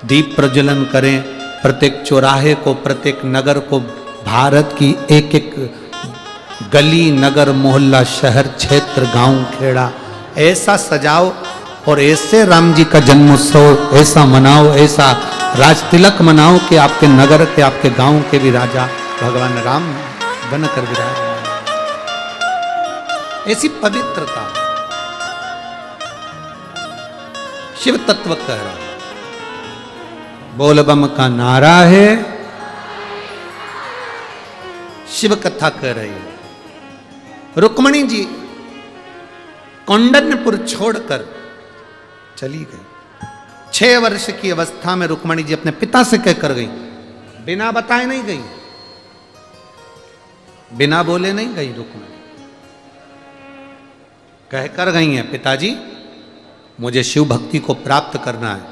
दीप प्रज्वलन करें। प्रत्येक चौराहे को, प्रत्येक नगर को, भारत की एक एक गली, नगर, मोहल्ला, शहर, क्षेत्र, गांव, खेड़ा ऐसा सजाओ और ऐसे राम जी का जन्मोत्सव ऐसा मनाओ, ऐसा राज तिलक मनाओ कि आपके नगर के, आपके गांव के भी राजा भगवान राम बनकर विराज। ऐसी पवित्रता शिव तत्व कह रहा है। बोल बम का नारा है, शिव कथा कह रही है। रुक्मणी जी कौंडन्यपुर छोड़कर चली गई। 6 वर्ष की अवस्था में रुक्मणी जी अपने पिता से कहकर गई, बिना बताए नहीं गई, बिना बोले नहीं गई। रुक्मणी कहकर गई है, पिताजी मुझे शिव भक्ति को प्राप्त करना है,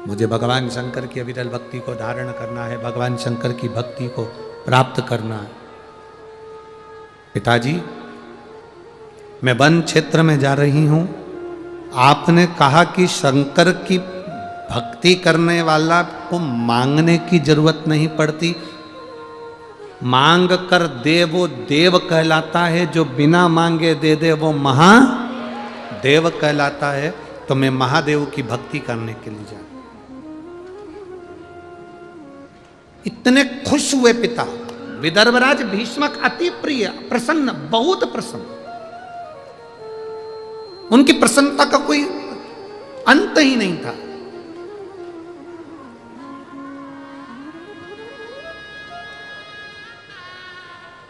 मुझे भगवान शंकर की अविरल भक्ति को धारण करना है, भगवान शंकर की भक्ति को प्राप्त करना है। पिताजी मैं वन क्षेत्र में जा रही हूं, आपने कहा कि शंकर की भक्ति करने वाला को मांगने की जरूरत नहीं पड़ती, मांग कर दे वो देव कहलाता है, जो बिना मांगे दे दे वो महादेव कहलाता है। तो मैं महादेव की भक्ति करने के लिए जा, इतने खुश हुए पिता। विदर्भराज भीष्मक अति प्रिय, प्रसन्न, बहुत प्रसन्न। उनकी प्रसन्नता का कोई अंत ही नहीं था।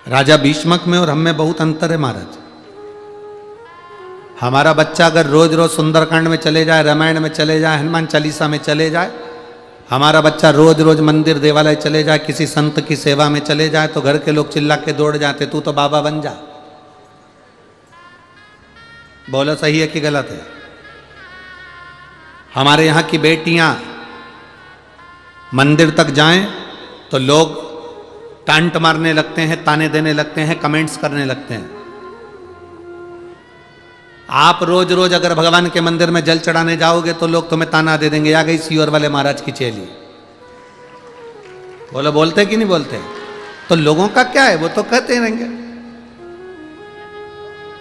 राजा भीष्मक में और हम में बहुत अंतर है महाराज। हमारा बच्चा अगर रोज रोज सुंदरकांड में चले जाए, रामायण में चले जाए, हनुमान चालीसा में चले जाए, हमारा बच्चा रोज रोज मंदिर देवालय चले जाए, किसी संत की सेवा में चले जाए, तो घर के लोग चिल्ला के दौड़ जाते, तू तो बाबा बन जा। बोलो सही है कि गलत है? हमारे यहाँ की बेटियां मंदिर तक जाएं तो लोग टांट मारने लगते हैं, ताने देने लगते हैं, कमेंट्स करने लगते हैं। आप रोज रोज अगर भगवान के मंदिर में जल चढ़ाने जाओगे तो लोग तुम्हें ताना दे देंगे, आ गई सीवर वाले महाराज की चेली। बोलो बोलते कि नहीं बोलते? तो लोगों का क्या है, वो तो कहते रहेंगे।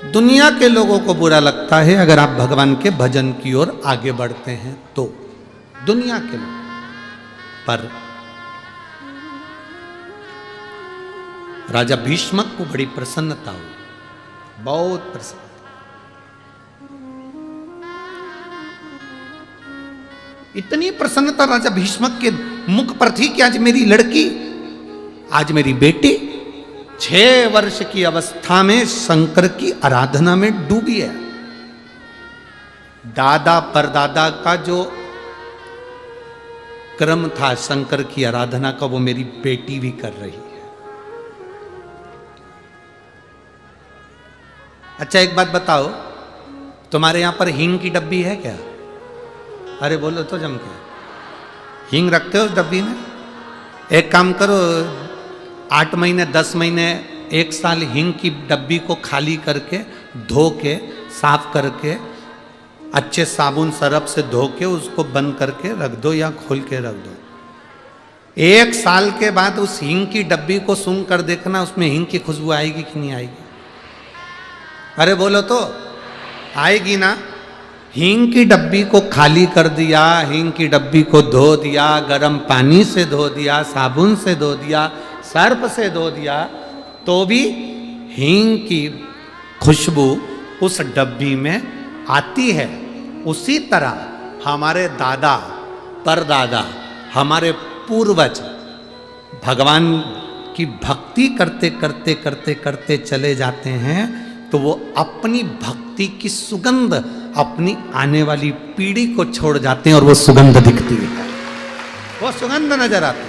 दुनिया के लोगों को बुरा लगता है अगर आप भगवान के भजन की ओर आगे बढ़ते हैं तो, दुनिया के लोग। पर राजा भीष्मक को बड़ी प्रसन्नता हुई, बहुत प्रसन्न। इतनी प्रसन्नता राजा भीष्मक के मुख पर थी कि आज मेरी लड़की, आज मेरी बेटी 6 वर्ष की अवस्था में शंकर की आराधना में डूबी है। दादा परदादा का जो क्रम था शंकर की आराधना का, वो मेरी बेटी भी कर रही है। अच्छा एक बात बताओ, तुम्हारे यहां पर हींग की डब्बी है क्या? अरे बोलो तो जम के, हींग रखते हो उस डब्बी में? एक काम करो, 8 महीने 10 महीने 1 साल हींग की डब्बी को खाली करके, धो के, साफ करके, अच्छे साबुन सरफ से धो के उसको बंद करके रख दो या खोल के रख दो। 1 साल के बाद उस हींग की डब्बी को सूंघ कर देखना, उसमें हींग की खुशबू आएगी कि नहीं आएगी? अरे बोलो तो, आएगी ना। हींग की डब्बी को खाली कर दिया, हींग की डब्बी को धो दिया, गर्म पानी से धो दिया, साबुन से धो दिया, सर्फ से धो दिया, तो भी हींग की खुशबू उस डब्बी में आती है। उसी तरह हमारे दादा परदादा, हमारे पूर्वज भगवान की भक्ति करते करते करते करते चले जाते हैं, तो वो अपनी भक्ति की सुगंध अपनी आने वाली पीढ़ी को छोड़ जाते हैं और वो सुगंध दिखती है, वो सुगंध नजर आती है।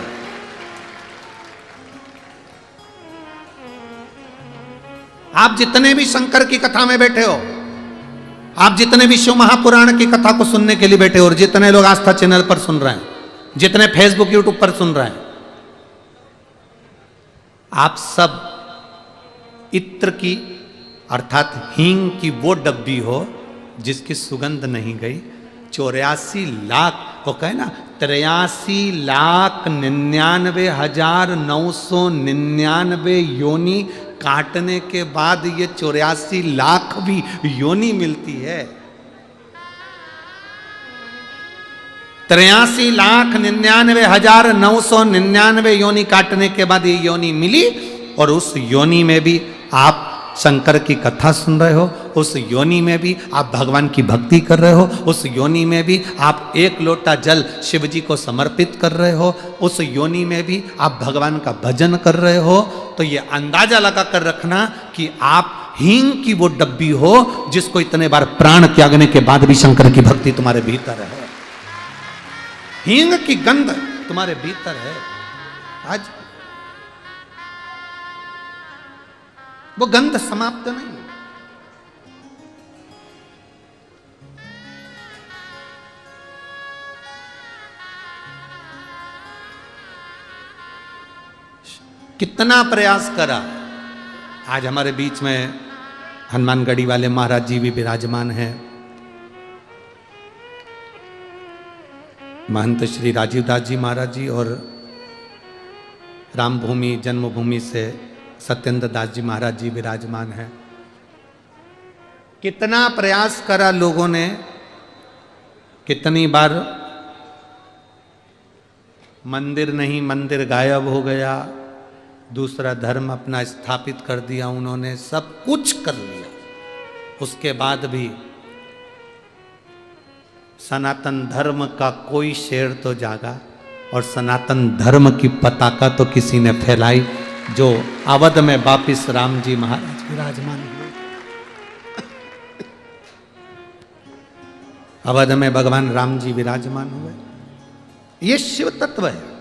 आप जितने भी शंकर की कथा में बैठे हो, आप जितने भी शिव महापुराण की कथा को सुनने के लिए बैठे हो, और जितने लोग आस्था चैनल पर सुन रहे हैं, जितने फेसबुक यूट्यूब पर सुन रहे हैं, आप सब इत्र की अर्थात हींग की वो डब्बी हो जिसकी सुगंध नहीं गई। 84 लाख को कहे ना, 83,99,999 योनि काटने के बाद ये 84 लाख भी योनि मिलती है। 83,99,999 योनि काटने के बाद ये योनि मिली, और उस योनि में भी आप शंकर की कथा सुन रहे हो, उस योनि में भी आप भगवान की भक्ति कर रहे हो, उस योनि में भी आप 1 लोटा जल शिव जी को समर्पित कर रहे हो, उस योनि में भी आप भगवान का भजन कर रहे हो। तो ये अंदाजा लगा कर रखना कि आप हींग की वो डब्बी हो जिसको इतने बार प्राण त्यागने के बाद भी शंकर की भक्ति तुम्हारे भीतर है, हींग की गंध तुम्हारे भीतर है। आज वो गंध समाप्त नहीं। कितना प्रयास करा। आज हमारे बीच में हनुमानगढ़ी वाले महाराज जी भी विराजमान हैं, महंत श्री राजीव दास जी महाराज जी, और रामभूमि जन्मभूमि से सत्येंद्र दास जी महाराज जी विराजमान हैं। कितना प्रयास करा लोगों ने, कितनी बार मंदिर नहीं, मंदिर गायब हो गया, दूसरा धर्म अपना स्थापित कर दिया उन्होंने, सब कुछ कर लिया। उसके बाद भी सनातन धर्म का कोई शेर तो जागा, और सनातन धर्म की पताका तो किसी ने फैलाई, जो अवध में वापिस राम जी महाराज विराजमान हुए। अवध में भगवान राम जी विराजमान हुए। ये शिव तत्व है,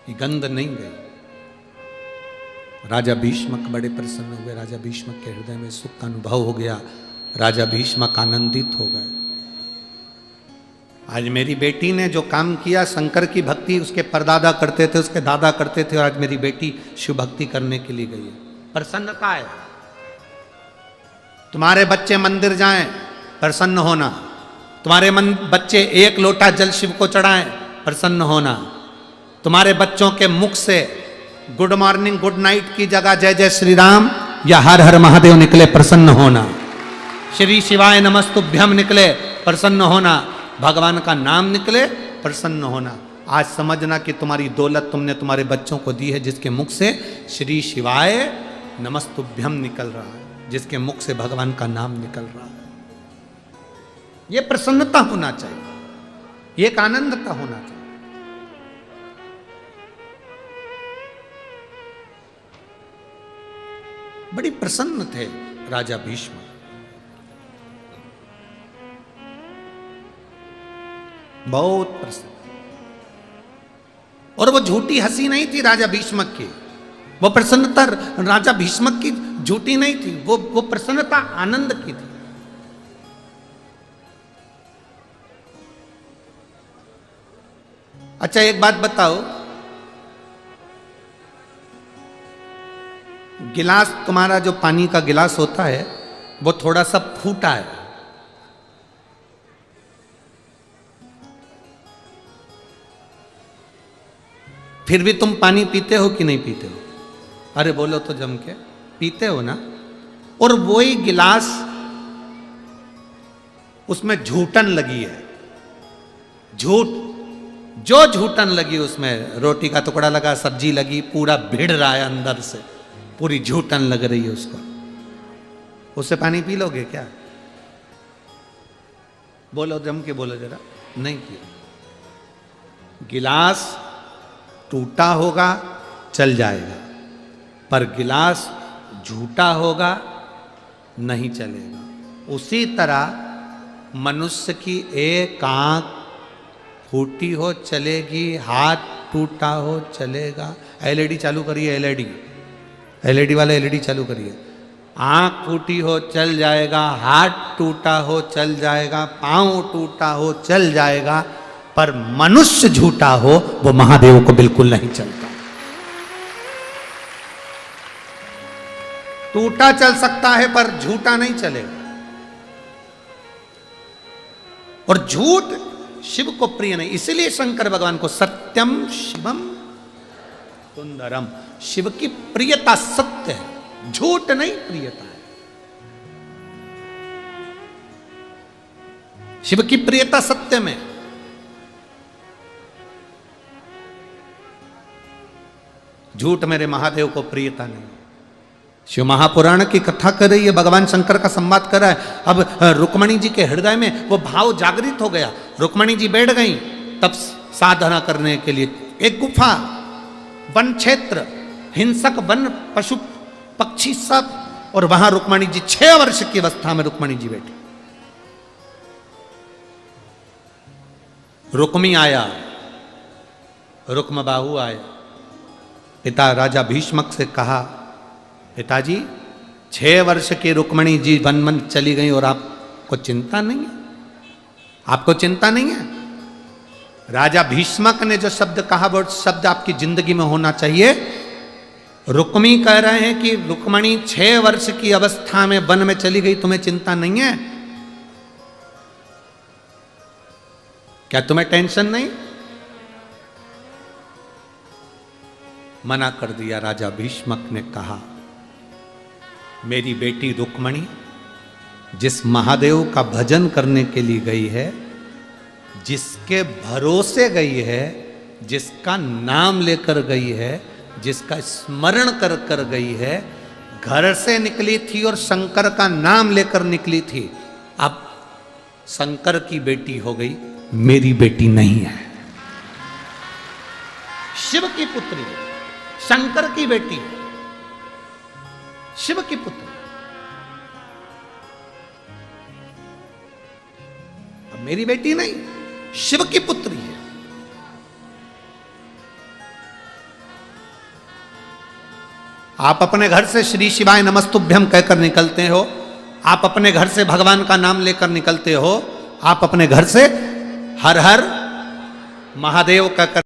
ये गंध नहीं गई। राजा भीष्मक बड़े प्रसन्न हुए, राजा भीष्मक के हृदय में सुख का अनुभव हो गया, राजा भीष्मक आनंदित हो गए। आज मेरी बेटी ने जो काम किया, शंकर की भक्ति उसके परदादा करते थे, उसके दादा करते थे, और आज मेरी बेटी शिव भक्ति करने के लिए गई है। प्रसन्नता है। तुम्हारे बच्चे मंदिर जाएं, प्रसन्न होना। तुम्हारे बच्चे 1 लोटा जल शिव को चढ़ाएं, प्रसन्न होना। तुम्हारे बच्चों के मुख से गुड मॉर्निंग गुड नाइट की जगह जय जय श्री राम या हर हर महादेव निकले, प्रसन्न होना। श्री शिवाय नमस्तुभ्यम निकले, प्रसन्न होना। भगवान का नाम निकले, प्रसन्न होना। आज समझना कि तुम्हारी दौलत तुमने तुम्हारे बच्चों को दी है, जिसके मुख से श्री शिवाय नमस्तुभ्यम निकल रहा है, जिसके मुख से भगवान का नाम निकल रहा है। ये प्रसन्नता होना चाहिए, ये एक आनंदता होना चाहिए। बड़ी प्रसन्न थे राजा भीष्म। बहुत प्रसन्न। और वो झूठी हंसी नहीं थी राजा भीष्मक की, वो प्रसन्नता राजा भीष्मक की झूठी नहीं थी, वो प्रसन्नता आनंद की थी। अच्छा एक बात बताओ, गिलास, तुम्हारा जो पानी का गिलास होता है वो थोड़ा सा फूटा है, फिर भी तुम पानी पीते हो कि नहीं पीते हो? अरे बोलो तो जम के, पीते हो ना। और वही गिलास, उसमें झूठन लगी है, झूठ, जो झूठन लगी उसमें, रोटी का टुकड़ा लगा, सब्जी लगी, पूरा भिड़ रहा है अंदर से, पूरी झूठन लग रही है उसको, उससे पानी पी लोगे क्या? बोलो जम के, बोलो जरा। नहीं पी। गिलास टूटा होगा चल जाएगा, पर गिलास झूठा होगा नहीं चलेगा। उसी तरह मनुष्य की एक आंख फूटी हो चलेगी, हाथ टूटा हो चलेगा। एलईडी चालू करिए, एलईडी वाला एलईडी चालू करिए। आंख फूटी हो चल जाएगा, हाथ टूटा हो चल जाएगा, पांव टूटा हो चल जाएगा, पर मनुष्य झूठा हो वो महादेव को बिल्कुल नहीं चलता। टूटा चल सकता है पर झूठा नहीं चलेगा। और झूठ शिव को प्रिय नहीं, इसलिए शंकर भगवान को सत्यम शिवम सुंदरम, शिव की प्रियता सत्य है, झूठ नहीं प्रियता है। शिव की प्रियता सत्य में। झूठ मेरे महादेव को प्रियता नहीं। शिव महापुराण की कथा कर रही है, भगवान शंकर का संवाद कर रहा है। अब रुक्मणी जी के हृदय में वो भाव जागृत हो गया। रुक्मणी जी बैठ गई तब साधना करने के लिए। एक गुफा, वन क्षेत्र, हिंसक वन, पशु पक्षी सब, और वहां रुक्मणी जी 6 वर्ष की अवस्था में रुक्मणी जी बैठी। रुक्मी आया, रुक्मबाहु आया। पिता राजा भीष्मक से कहा, पिताजी 6 वर्ष की रुक्मणी जी वन वन चली गई और आपको चिंता नहीं है? आपको चिंता नहीं है? राजा भीष्मक ने जो शब्द कहा वो शब्द आपकी जिंदगी में होना चाहिए। रुक्मी कह रहे हैं कि रुक्मणी 6 वर्ष की अवस्था में वन में चली गई, तुम्हें चिंता नहीं है? क्या तुम्हें टेंशन नहीं? मना कर दिया। राजा भीष्मक ने कहा, मेरी बेटी रुक्मणी जिस महादेव का भजन करने के लिए गई है, जिसके भरोसे गई है, जिसका नाम लेकर गई है, जिसका स्मरण कर कर गई है, घर से निकली थी और शंकर का नाम लेकर निकली थी, अब शंकर की बेटी हो गई, मेरी बेटी नहीं है। शिव की पुत्री, शंकर की बेटी, शिव की पुत्री। अब मेरी बेटी नहीं, शिव की पुत्री है। आप अपने घर से श्री शिवाय नमस्तुभ्यम कहकर निकलते हो, आप अपने घर से भगवान का नाम लेकर निकलते हो, आप अपने घर से हर हर महादेव कहकर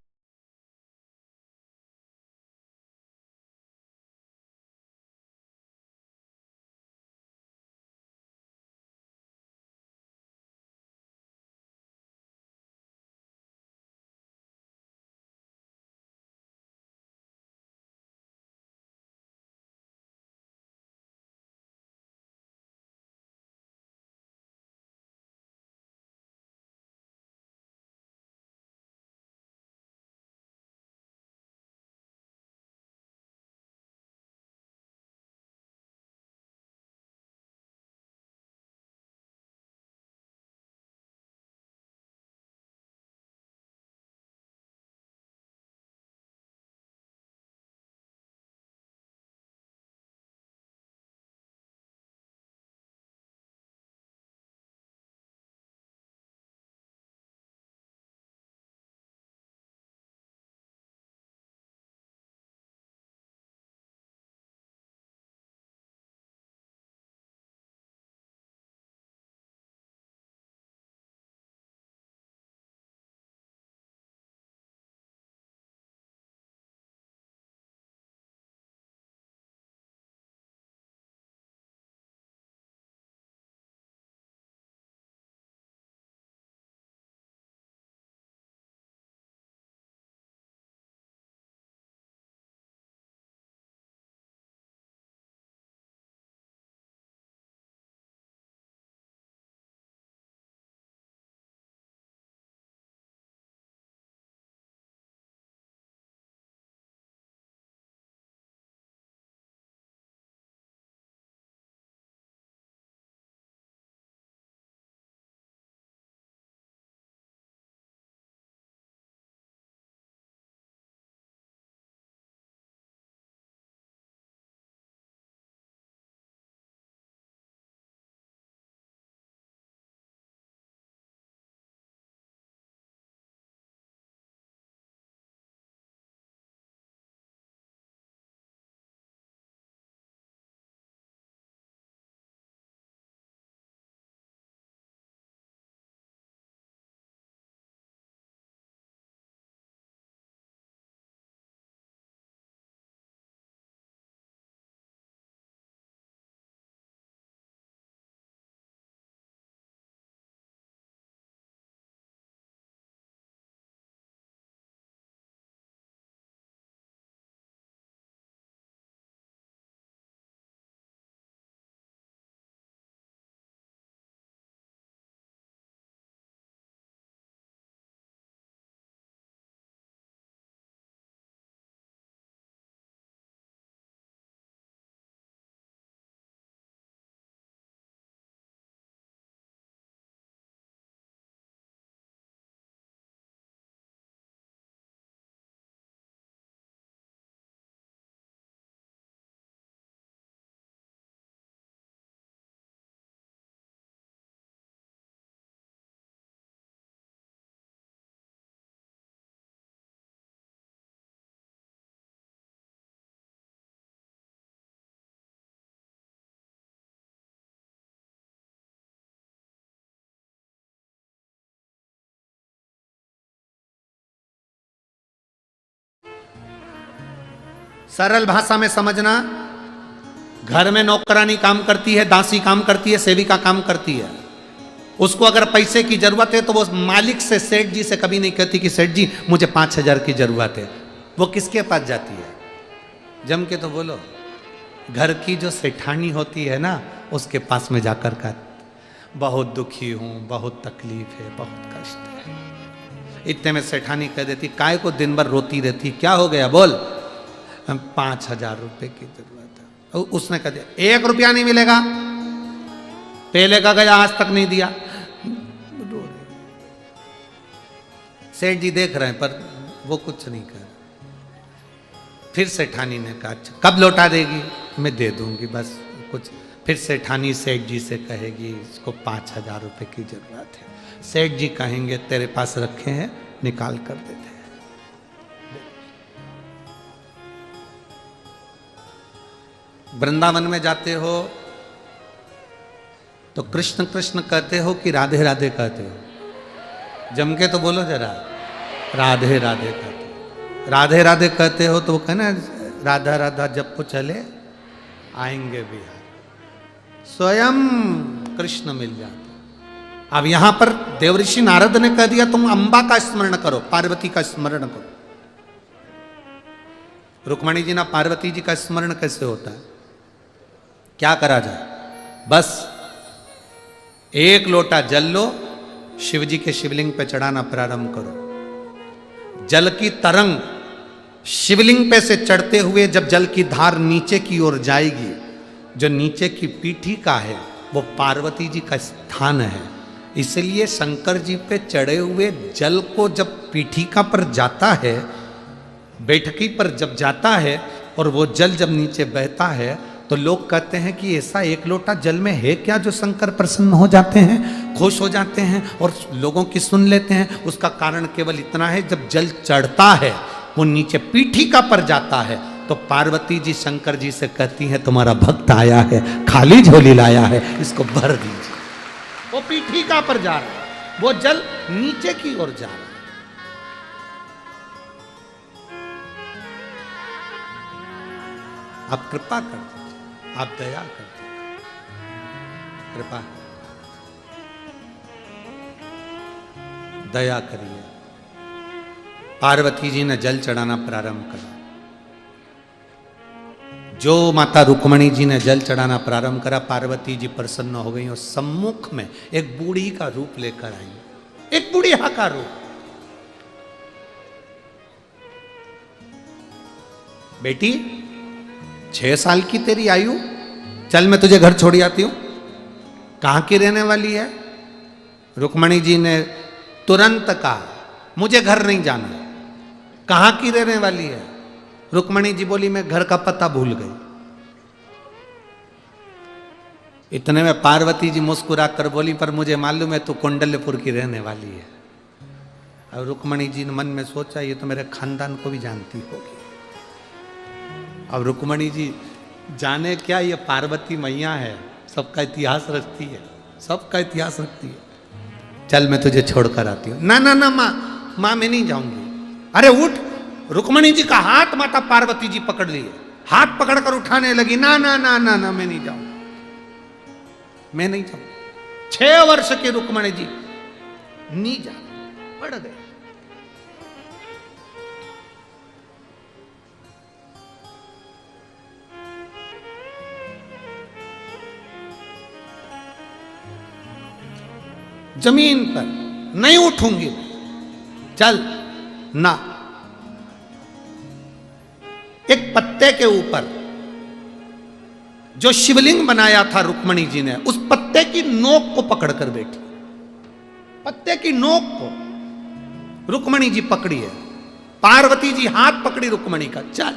सरल भाषा में समझना, घर में नौकरानी काम करती है, दासी काम करती है, सेविका काम करती है। उसको अगर पैसे की जरूरत है तो वो मालिक से, सेठ जी से कभी नहीं कहती कि सेठ जी मुझे 5,000 की जरूरत है। वो किसके पास जाती है? जम के तो बोलो, घर की जो सेठानी होती है ना, उसके पास में जाकर का बहुत दुखी हूं, बहुत तकलीफ है, बहुत कष्ट है। इतने में सेठानी कह देती, काय को दिन भर रोती रहती, क्या हो गया बोल? 5,000 रुपए की जरूरत है। उसने कह दिया 1 रुपया नहीं मिलेगा, पहले का गया आज तक नहीं दिया। सेठ जी देख रहे हैं पर वो कुछ नहीं कर। फिर सेठानी ने कहा कब लौटा देगी? मैं दे दूंगी बस कुछ। फिर सेठानी सेठ जी से कहेगी इसको 5,000 रुपए की जरूरत है। सेठ जी कहेंगे तेरे पास रखे हैं, निकाल कर देते हैं। वृंदावन में जाते हो तो कृष्ण कृष्ण कहते हो कि राधे राधे कहते हो? जम के तो बोलो जरा, राधे राधे कहते हो। राधे राधे कहते हो तो वो कहना राधा राधा जब को चले आएंगे बिहार, स्वयं कृष्ण मिल जाते। अब यहां पर देवऋषि नारद ने कह दिया तुम अंबा का स्मरण करो, पार्वती का स्मरण करो। रुक्मणी जी ना पार्वती जी का स्मरण कैसे होता है? क्या करा जाए? बस 1 लोटा जल लो, शिव जी के शिवलिंग पे चढ़ाना प्रारंभ करो। जल की तरंग शिवलिंग पे से चढ़ते हुए जब जल की धार नीचे की ओर जाएगी, जो नीचे की पीठिका है वो पार्वती जी का स्थान है। इसलिए शंकर जी पे चढ़े हुए जल को जब पीठिका पर जाता है, बैठकी पर जब जाता है और वो जल जब नीचे बहता है तो लोग कहते हैं कि ऐसा 1 लोटा जल में है क्या जो शंकर प्रसन्न हो जाते हैं, खुश हो जाते हैं और लोगों की सुन लेते हैं। उसका कारण केवल इतना है, जब जल चढ़ता है वो नीचे पीठिका पर जाता है तो पार्वती जी शंकर जी से कहती हैं तुम्हारा भक्त आया है, खाली झोली लाया है, इसको भर दीजिए। वो पीठिका पर जा रहा है, वो जल नीचे की ओर जा रहा है। आप कृपा कर दीजिए, आप दया कर दीजिए, कृपा दया करिए। पार्वती जी ने जल चढ़ाना प्रारंभ करा। जो माता रुक्मणी जी ने जल चढ़ाना प्रारंभ करा, पार्वती जी प्रसन्न हो गई और सम्मुख में एक बूढ़ी का रूप लेकर आई, एक बुढ़िया का रूप। बेटी 6 साल की तेरी आयु, चल मैं तुझे घर छोड़ आती हूं। कहां की रहने वाली है? रुक्मणी जी ने तुरंत कहा मुझे घर नहीं जाना। कहां की रहने वाली है? रुक्मणी जी बोली मैं घर का पता भूल गई। इतने में पार्वती जी मुस्कुरा कर बोली पर मुझे मालूम है तू कुंडलपुर की रहने वाली है। अब रुक्मणी जी ने मन में सोचा ये तो मेरे खानदान को भी जानती होगी। अब रुक्मणी जी जाने क्या, ये पार्वती मैया है, सबका इतिहास रखती है, सबका इतिहास रखती है। चल मैं तुझे छोड़कर आती हूँ। ना ना ना माँ मैं नहीं जाऊंगी। अरे उठ। रुक्मणी जी का हाथ माता पार्वती जी पकड़ लिए, हाथ पकड़कर उठाने लगी। ना ना ना ना ना मैं नहीं जाऊंगी, मैं नहीं जाऊंगी। 6 वर्ष की रुक्मणी जी नहीं जा, पड़ गए। जमीन पर नहीं उठूंगी, चल ना। एक पत्ते के ऊपर जो शिवलिंग बनाया था रुक्मणी जी ने, उस पत्ते की नोक को पकड़कर बैठी। पत्ते की नोक को रुक्मणी जी पकड़ी है। पार्वती जी हाथ पकड़ी रुक्मणी का, चल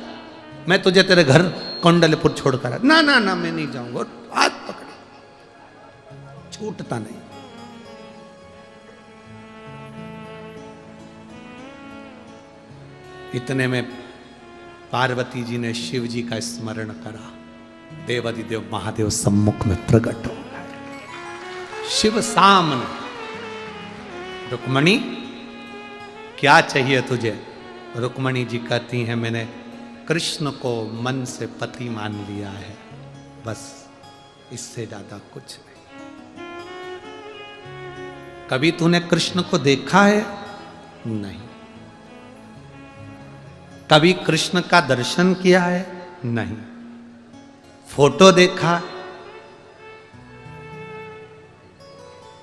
मैं तुझे तेरे घर कुंडलपुर छोड़कर। ना ना ना मैं नहीं जाऊंगा। हाथ पकड़ी, छूटता नहीं। इतने में पार्वती जी ने शिव जी का स्मरण करा। देवादिदेव महादेव सम्मुख में प्रकट हो गए। शिव सामने। रुक्मणी क्या चाहिए तुझे? रुक्मणी जी कहती हैं मैंने कृष्ण को मन से पति मान लिया है, बस इससे ज्यादा कुछ नहीं। कभी तूने कृष्ण को देखा है? नहीं। कभी कृष्ण का दर्शन किया है? नहीं। फोटो देखा?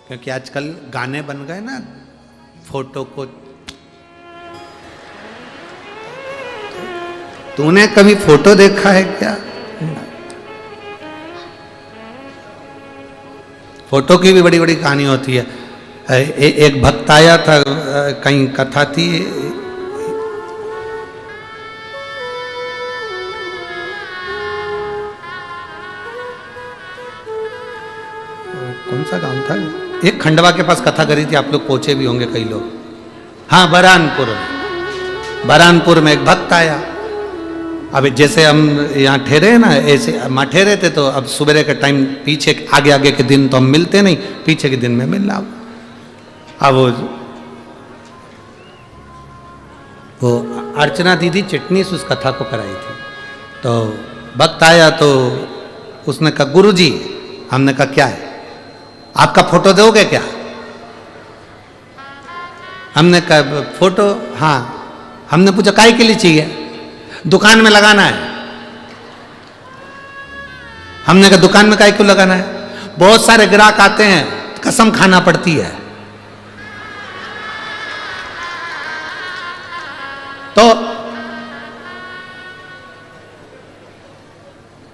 क्योंकि आजकल गाने बन गए ना, फोटो को। तूने कभी फोटो देखा है क्या? फोटो की भी बड़ी बड़ी कहानी होती है। एक भक्त आया था, कहीं कथा थी, कौन सा गांव था, एक खंडवा के पास कथा करी थी, आप लोग पहुंचे भी होंगे कई लोग। हाँ, बरहानपुर में एक भक्त आया। अब जैसे हम यहाँ ठहरे हैं ना, ऐसे हम ठहरे थे, तो अब सुबह के टाइम पीछे आगे आगे के दिन तो हम मिलते नहीं, पीछे के दिन में मिलना। अब वो अर्चना दीदी चिटनीस उस कथा को कराई थी। तो भक्त आया तो उसने कहा, गुरुजी। हमने कहा क्या है, आपका फोटो दोगे क्या? हमने कहा फोटो, हाँ। हमने पूछा काहे के लिए चाहिए? दुकान में लगाना है। हमने कहा दुकान में काहे क्यों लगाना है? बहुत सारे ग्राहक आते हैं, कसम खाना पड़ती है। तो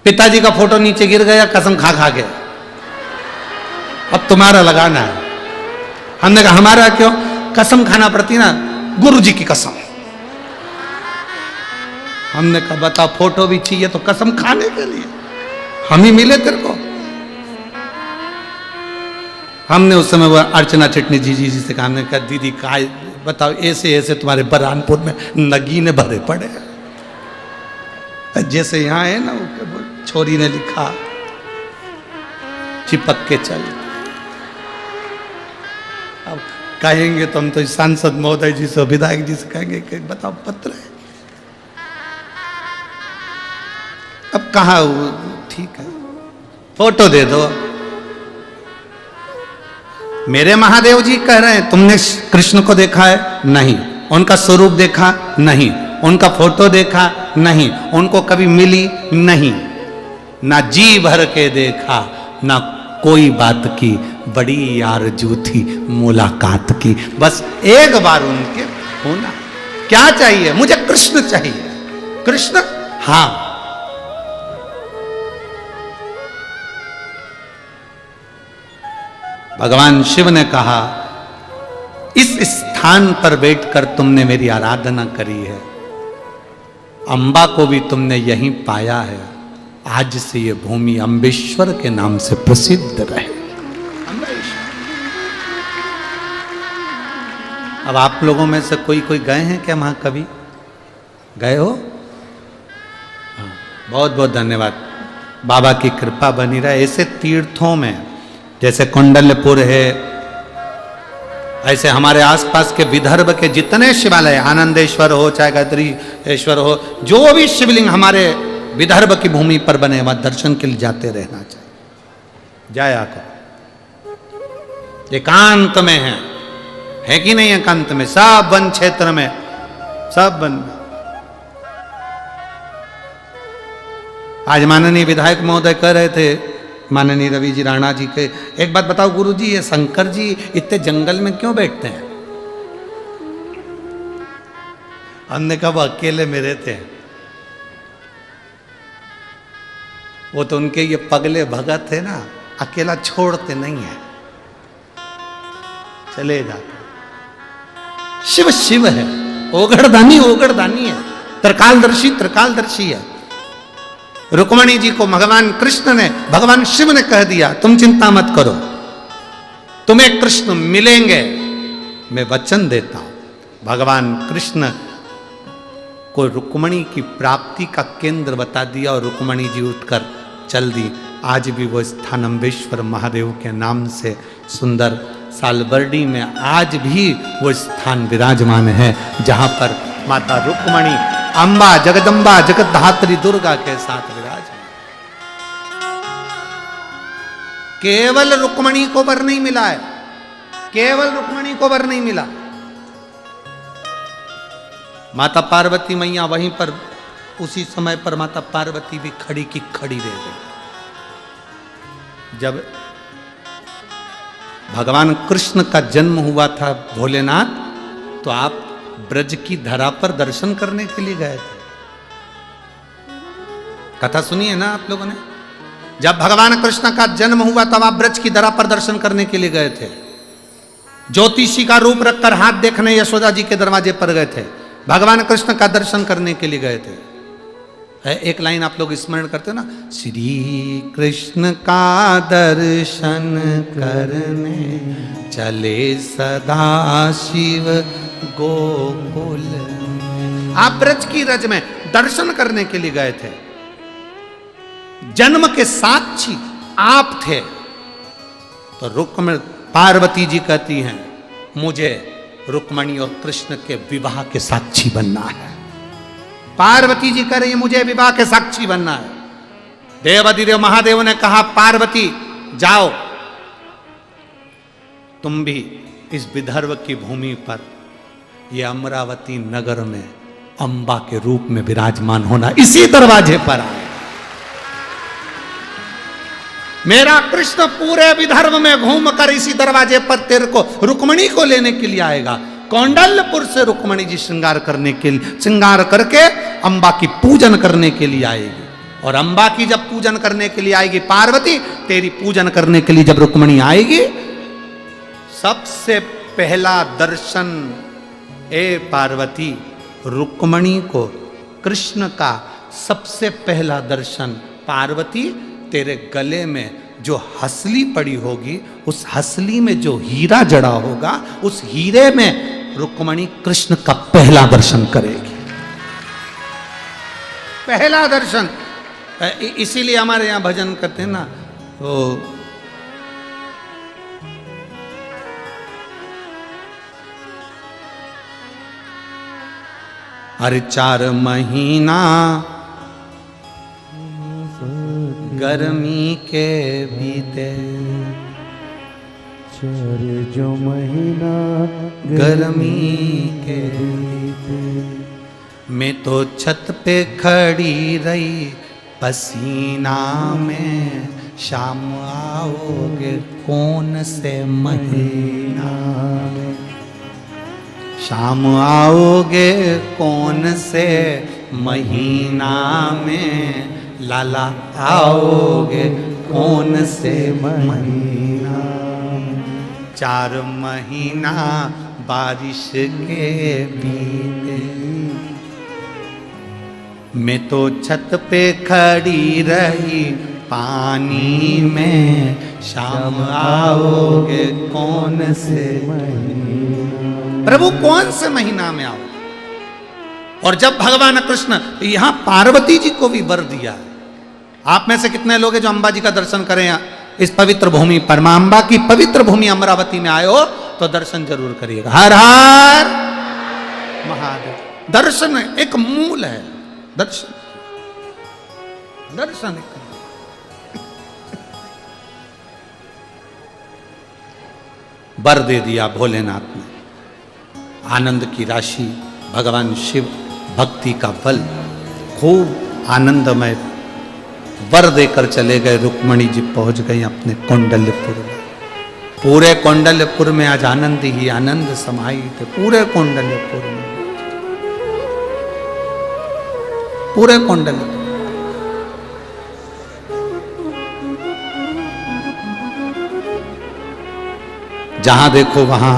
पिताजी का फोटो नीचे गिर गया, कसम खा खा के। अब तुम्हारा लगाना है। हमने कहा हमारा क्यों? कसम खाना पड़ती ना, गुरुजी की कसम। हमने कहा बता, फोटो भी चाहिए तो कसम खाने के लिए हम ही मिले तेरे को? हमने उस समय वो अर्चना चिटनी जी से कहा, हमने कहा दीदी का बताओ, ऐसे ऐसे तुम्हारे बरहानपुर में नगीने भरे पड़े हैं। जैसे यहाँ है ना, वो छोरी ने लिखा चिपक के चल। अब कहेंगे तो हम तो सांसद महोदय जी से, विधायक जी से कहेंगे कि बताओ पत्र है। अब कहा, ठीक है फोटो दे दो। मेरे महादेव जी कह रहे हैं तुमने कृष्ण को देखा है? नहीं। उनका स्वरूप देखा? नहीं। उनका फोटो देखा? नहीं। उनको कभी मिली? नहीं। ना जी भर के देखा, ना कोई बात की, बड़ी आरज़ू थी मुलाकात की। बस एक बार उनके होना। क्या चाहिए? मुझे कृष्ण चाहिए। कृष्ण, हाँ। भगवान शिव ने कहा, इस स्थान पर बैठकर तुमने मेरी आराधना करी है, अंबा को भी तुमने यहीं पाया है, आज से ये भूमि अम्बेश्वर के नाम से प्रसिद्ध रहे। अब आप लोगों में से कोई गए हैं क्या वहां? कभी गए हो? हाँ, बहुत बहुत धन्यवाद। बाबा की कृपा बनी रहे। ऐसे तीर्थों में जैसे कुंडलपुर है, ऐसे हमारे आसपास के विदर्भ के जितने शिवालय, आनंदेश्वर हो चाहे गायत्रीश्वर हो, जो भी शिवलिंग हमारे विदर्भ की भूमि पर बने, वहां दर्शन के लिए जाते रहना चाहिए। जाया करो। एकांत में है कि नहीं? एकांत में, सब वन क्षेत्र में, सब वन। आज माननीय विधायक महोदय कह रहे थे, माननीय रवि जी राणा जी के, एक बात बताओ गुरुजी, ये शंकर जी इतने जंगल में क्यों बैठते हैं? हमने कहा वो अकेले में रहते हैं। वो तो उनके ये पगले भगत है ना, अकेला छोड़ते नहीं है, चले जाते। शिव शिव है, ओगड़दानी ओगड़दानी है, त्रिकालदर्शी है। रुक्मणी जी को भगवान कृष्ण ने, भगवान शिव ने कह दिया, तुम चिंता मत करो, तुम्हें कृष्ण मिलेंगे, मैं वचन देता हूं। भगवान कृष्ण को रुक्मणी की प्राप्ति का केंद्र बता दिया और रुक्मणी जी उठकर चल दी। आज भी वो स्थान अम्बेश्वर महादेव के नाम से सुंदर सालबर्डी में आज भी वो स्थान विराजमान है, जहां पर माता रुक्मणी अम्बा जगदम्बा जगतधात्री दुर्गा के साथ विराज। केवल रुक्मणी को वर नहीं मिला है, केवल रुक्मणी को वर नहीं मिला। माता पार्वती मैया वहीं पर उसी समय पर माता पार्वती भी खड़ी की खड़ी रह गई। जब भगवान कृष्ण का जन्म हुआ था भोलेनाथ, तो आप ब्रज की धरा पर दर्शन करने के लिए गए थे। कथा सुनी है ना आप लोगों ने? जब भगवान कृष्ण का जन्म हुआ तब आप ब्रज की धरा पर दर्शन करने के लिए गए थे। ज्योतिषी का रूप रखकर हाथ देखने यशोदा जी के दरवाजे पर गए थे। भगवान कृष्ण का दर्शन करने के लिए गए थे। एक लाइन आप लोग स्मरण करते हो ना, श्री कृष्ण का दर्शन करने चले सदा शिव गोकुल। आप ब्रज की रज में दर्शन करने के लिए गए थे। जन्म के साक्षी आप थे। तो रुक्मणी पार्वती जी कहती हैं, मुझे रुक्मणी और कृष्ण के विवाह के साक्षी बनना है। पार्वती जी कह रही है, मुझे विवाह के साक्षी बनना है। देवाधिदेव महादेव ने कहा, पार्वती जाओ, तुम भी इस विदर्भ की भूमि पर ये अमरावती नगर में अंबा के रूप में विराजमान होना, इसी दरवाजे पर आए। मेरा कृष्ण पूरे विदर्भ में घूमकर इसी दरवाजे पर तेरे को रुक्मणी को लेने के लिए आएगा। कौंडल्यपुर से रुक्मणी जी श्रृंगार करके अंबा की पूजन करने के लिए आएगी। और अंबा की जब पूजन करने के लिए आएगी पार्वती, तेरी पूजन करने के लिए जब रुक्मणी आएगी, सबसे पहला दर्शन ए पार्वती, रुक्मणी को कृष्ण का सबसे पहला दर्शन पार्वती, तेरे गले में जो हसली पड़ी होगी, उस हसली में जो हीरा जड़ा होगा, उस हीरे में रुक्मणी कृष्ण का पहला दर्शन करेगी। पहला दर्शन। इसीलिए हमारे यहां भजन करते हैं ना, तो अरे 4 महीना गर्मी के बीते, 4 जो महीना गर्मी के बीते, मैं तो छत पे खड़ी रही पसीना में, शाम आओगे कौन से महीना में, शाम आओगे कौन से महीना में, लाला आओगे कौन से महीना। 4 महीना बारिश के बीते, मैं तो छत पे खड़ी रही पानी में, शाम आओगे कौन से महीना। प्रभु कौन से महीना में आओ। और जब भगवान कृष्ण यहां पार्वती जी को भी वर दिया। आप में से कितने लोग हैं जो अंबा जी का दर्शन करें इस पवित्र भूमि पर? मां अंबा की पवित्र भूमि अमरावती में आए हो तो दर्शन जरूर करिएगा। हर हर महादेव। दर्शन एक मूल है। दर्शन दर्शन वर दे दिया भोलेनाथ ने। आनंद की राशि भगवान शिव, भक्ति का बल, खूब आनंदमय वर देकर चले गए। रुक्मणी जी पहुंच गई अपने कौंडल्यपुर में। पूरे कौंडल्यपुर में आज आनंद ही आनंद समाहित है। पूरे कौंडल्यपुर में, पूरे कौंडल्यपुर। जहां देखो वहां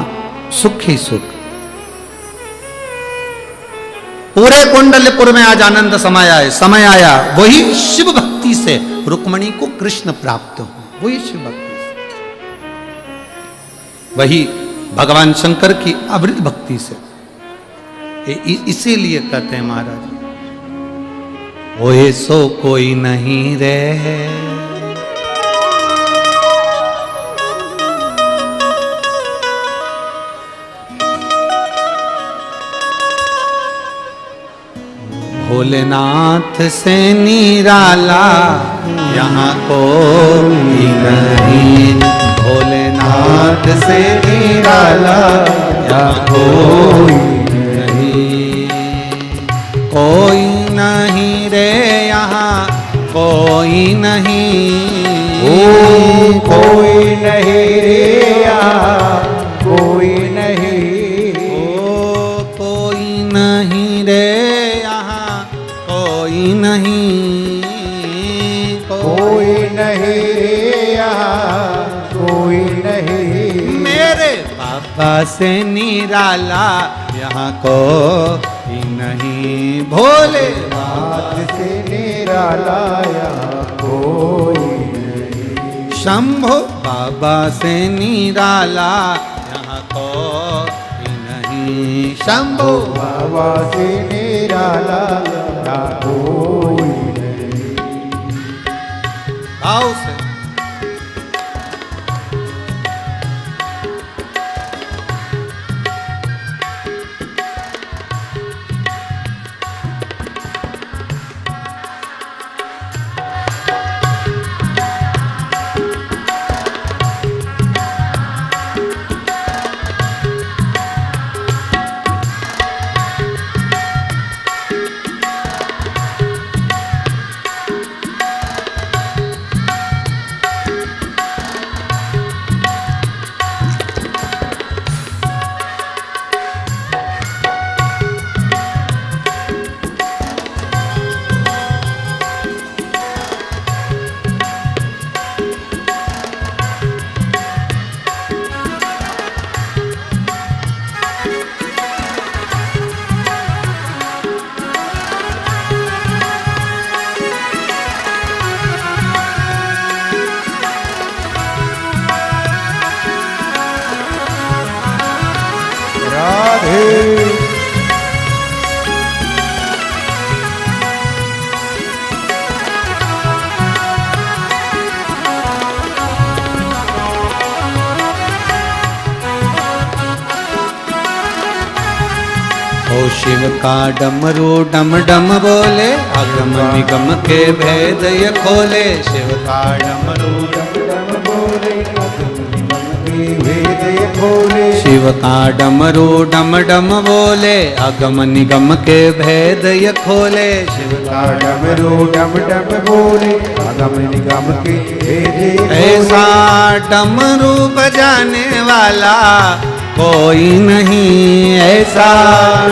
सुख ही सुख। पूरे कुंडलपुर में आज आनंद समाया है। समय आया वही शिव भक्ति से रुक्मणी को कृष्ण प्राप्त हो, वही शिव भक्ति से, वही भगवान शंकर की अमृत भक्ति से। इसीलिए कहते हैं महाराज, ओए सो कोई नहीं रे, भोलेनाथ से निराला यहाँ कोई नहीं, भोलेनाथ से निराला यहाँ कोई नहीं, कोई नहीं रे यहाँ कोई नहीं, कोई नहीं रे यहाँ कोई नहीं, कोई नहीं रे यहाँ कोई नहीं, कोई नहीं रे यहाँ कोई नहीं, मेरे बाबा से निराला यहाँ कोई नहीं, भोले नाथ से निराला यहाँ कोई नहीं, शंभो बाबा से निराला यहाँ कोई नहीं, शंभो बाबा से निराला यहाँ कोई नहीं। भाव से ओ शिव का डमरू डम डम बोले, अगम निगम के भेद ये खोले, शिव का डमरू डम डम बोले, भेद ये खोले, शिव का डमरू डम डम बोले, अगम निगम के भेद ये खोले, शिव का डमरू डम डम बोले, अगम निगम के भेद ये खोले, ऐसा डमरू बजाने वाला कोई नहीं, ऐसा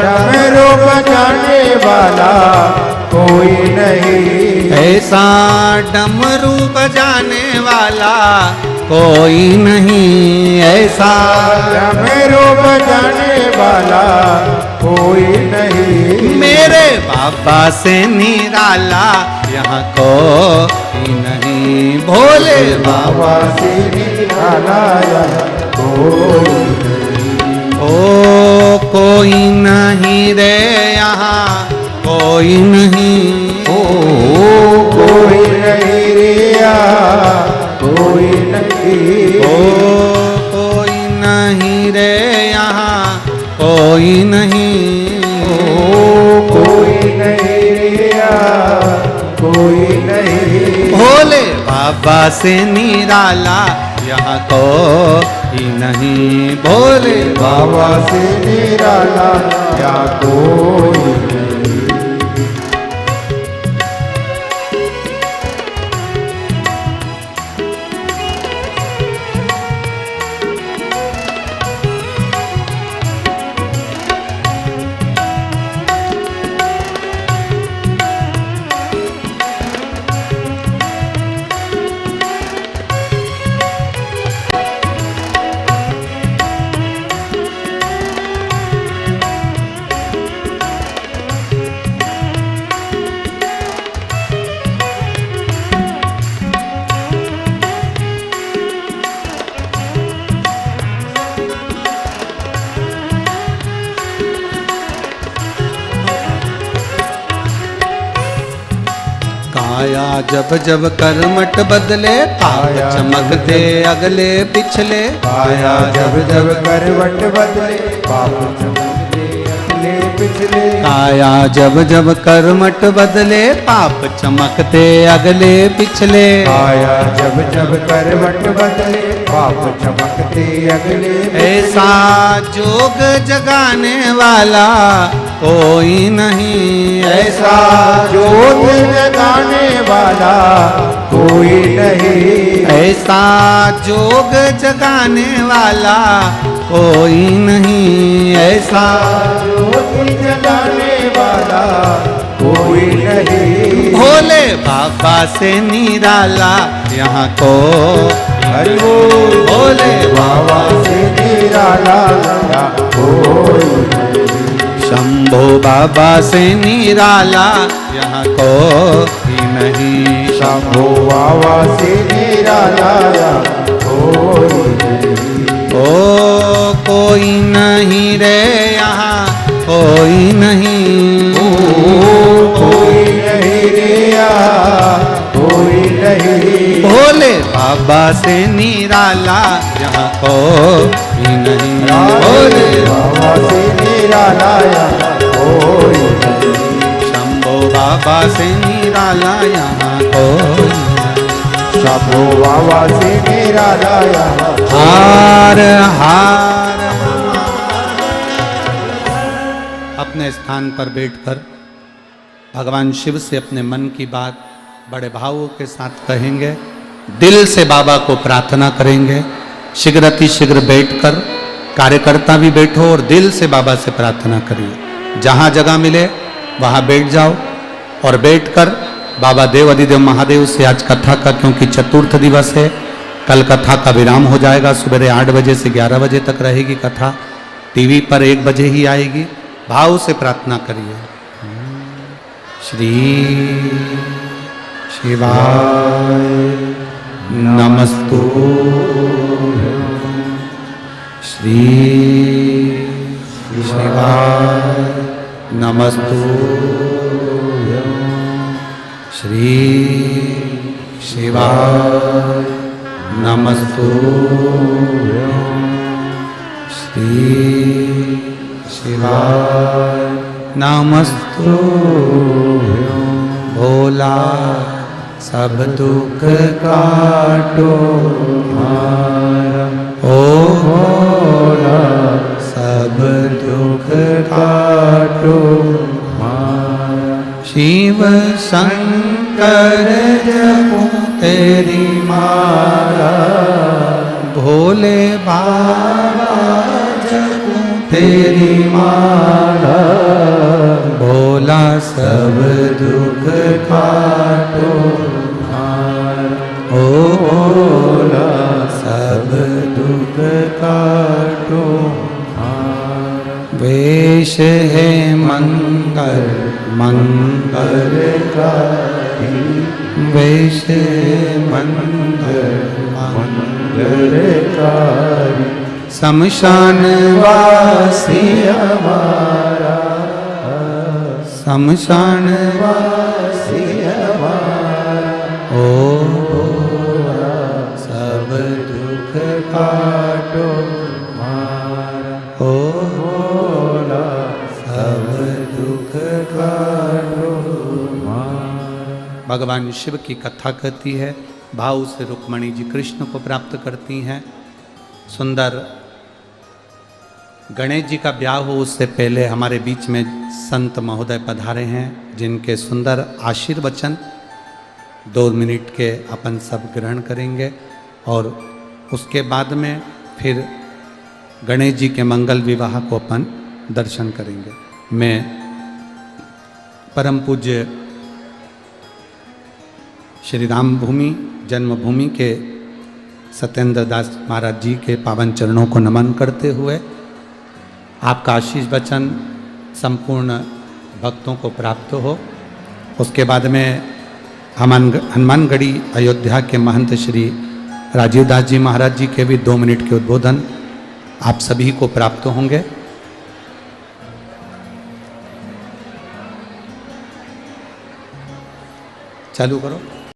डमरू बजाने वाला कोई नहीं, ऐसा डमरू बजाने वाला कोई नहीं, ऐसा डमरू बजाने वाला कोई नहीं, मेरे बाबा से निराला यहाँ कोई नहीं, भोले बाबा बाबा से निराला यहाँ कोई नहीं, ओ कोई नहीं रे यहाँ कोई नहीं, ओ कोई नहीं रे यहाँ कोई नहीं, ओ कोई नहीं रे यहाँ कोई नहीं, ओ कोई नहीं रे यहाँ कोई नहीं, भोले बाबा से निराला यहाँ कोई नहीं, भोले बाबा से निराला यहाँ कोई नहीं, काया जब जब करमट बदले, पाप चमकते अगले पिछले, काया जब जब करवट बदले, पाप चमकते अगले पिछले काया जब जब कर्मठ बदले पाप चमकते अगले पिछले आया जब जब करवट बदले पाप चमकते अगले ऐसा जोग जगाने वाला कोई नहीं ऐसा जोग जगाने वाला कोई नहीं ऐसा जोग जगाने वाला कोई नहीं ऐसा जोग जगाने वाला कोई नहीं भोले बाबा से निराला यहाँ को हरि बोल भोले बाबा से निराला कोई शंभो बाबा से निराला यहाँ कोई नहीं शंभो बाबा से निराला कोई ओ कोई नहीं रे यहाँ कोई नहीं कोई नहीं रे कोई नहीं भोले बाबा से निराला यहाँ कोई नहीं भोले बाबा से निराला कोई शंभो बाबा से निराला यहाँ कोई शंभो बाबा से निराला हार हार अपने स्थान पर बैठकर भगवान शिव से अपने मन की बात बड़े भावों के साथ कहेंगे, दिल से बाबा को प्रार्थना करेंगे। शीघ्र अति शीघ्र बैठकर कार्यकर्ता भी बैठो और दिल से बाबा से प्रार्थना करिए। जहाँ जगह मिले वहाँ बैठ जाओ और बैठकर बाबा देव अधिदेव महादेव से आज कथा का, क्योंकि चतुर्थ दिवस है, कल कथा का विराम हो जाएगा। सुबह 8 बजे से 11 बजे तक रहेगी कथा, टीवी पर 1 बजे ही आएगी। भाव से प्रार्थना करिए। श्री शिवाय नमस्तु श्री शिवाय नमस्तु श्री शिवाय नमस्तु श्री शिवाय नमस्तु भोला सब दुख काटो ओ भोला सब दुख काटो शिव शंकर जपो तेरी माला भोले बाबा जपो तेरी माला भोला सब दुख काटो ओ भोला सब दुख काटो वेश है मंगल मंगलकारी वेश मंगल मंगलकारी शमशान वासी हमारा शमशान वासी हमारा ओ सब दुख काटो ओ भोला सब दुख काटो। भगवान शिव की कथा कहती है, भाव से रुक्मणी जी कृष्ण को प्राप्त करती हैं। सुंदर गणेश जी का ब्याह हो उससे पहले हमारे बीच में संत महोदय पधारे हैं, जिनके सुंदर आशीर्वचन 2 मिनट के अपन सब ग्रहण करेंगे और उसके बाद में फिर गणेश जी के मंगल विवाह को अपन दर्शन करेंगे। मैं परम पूज्य श्री राम भूमि जन्मभूमि के सत्येंद्र दास महाराज जी के पावन चरणों को नमन करते हुए आपका आशीष वचन संपूर्ण भक्तों को प्राप्त हो। उसके बाद में हनुमानगढ़ी अयोध्या के महंत श्री राजीव दास जी महाराज जी के भी 2 मिनट के उद्बोधन आप सभी को प्राप्त होंगे। चालू करो।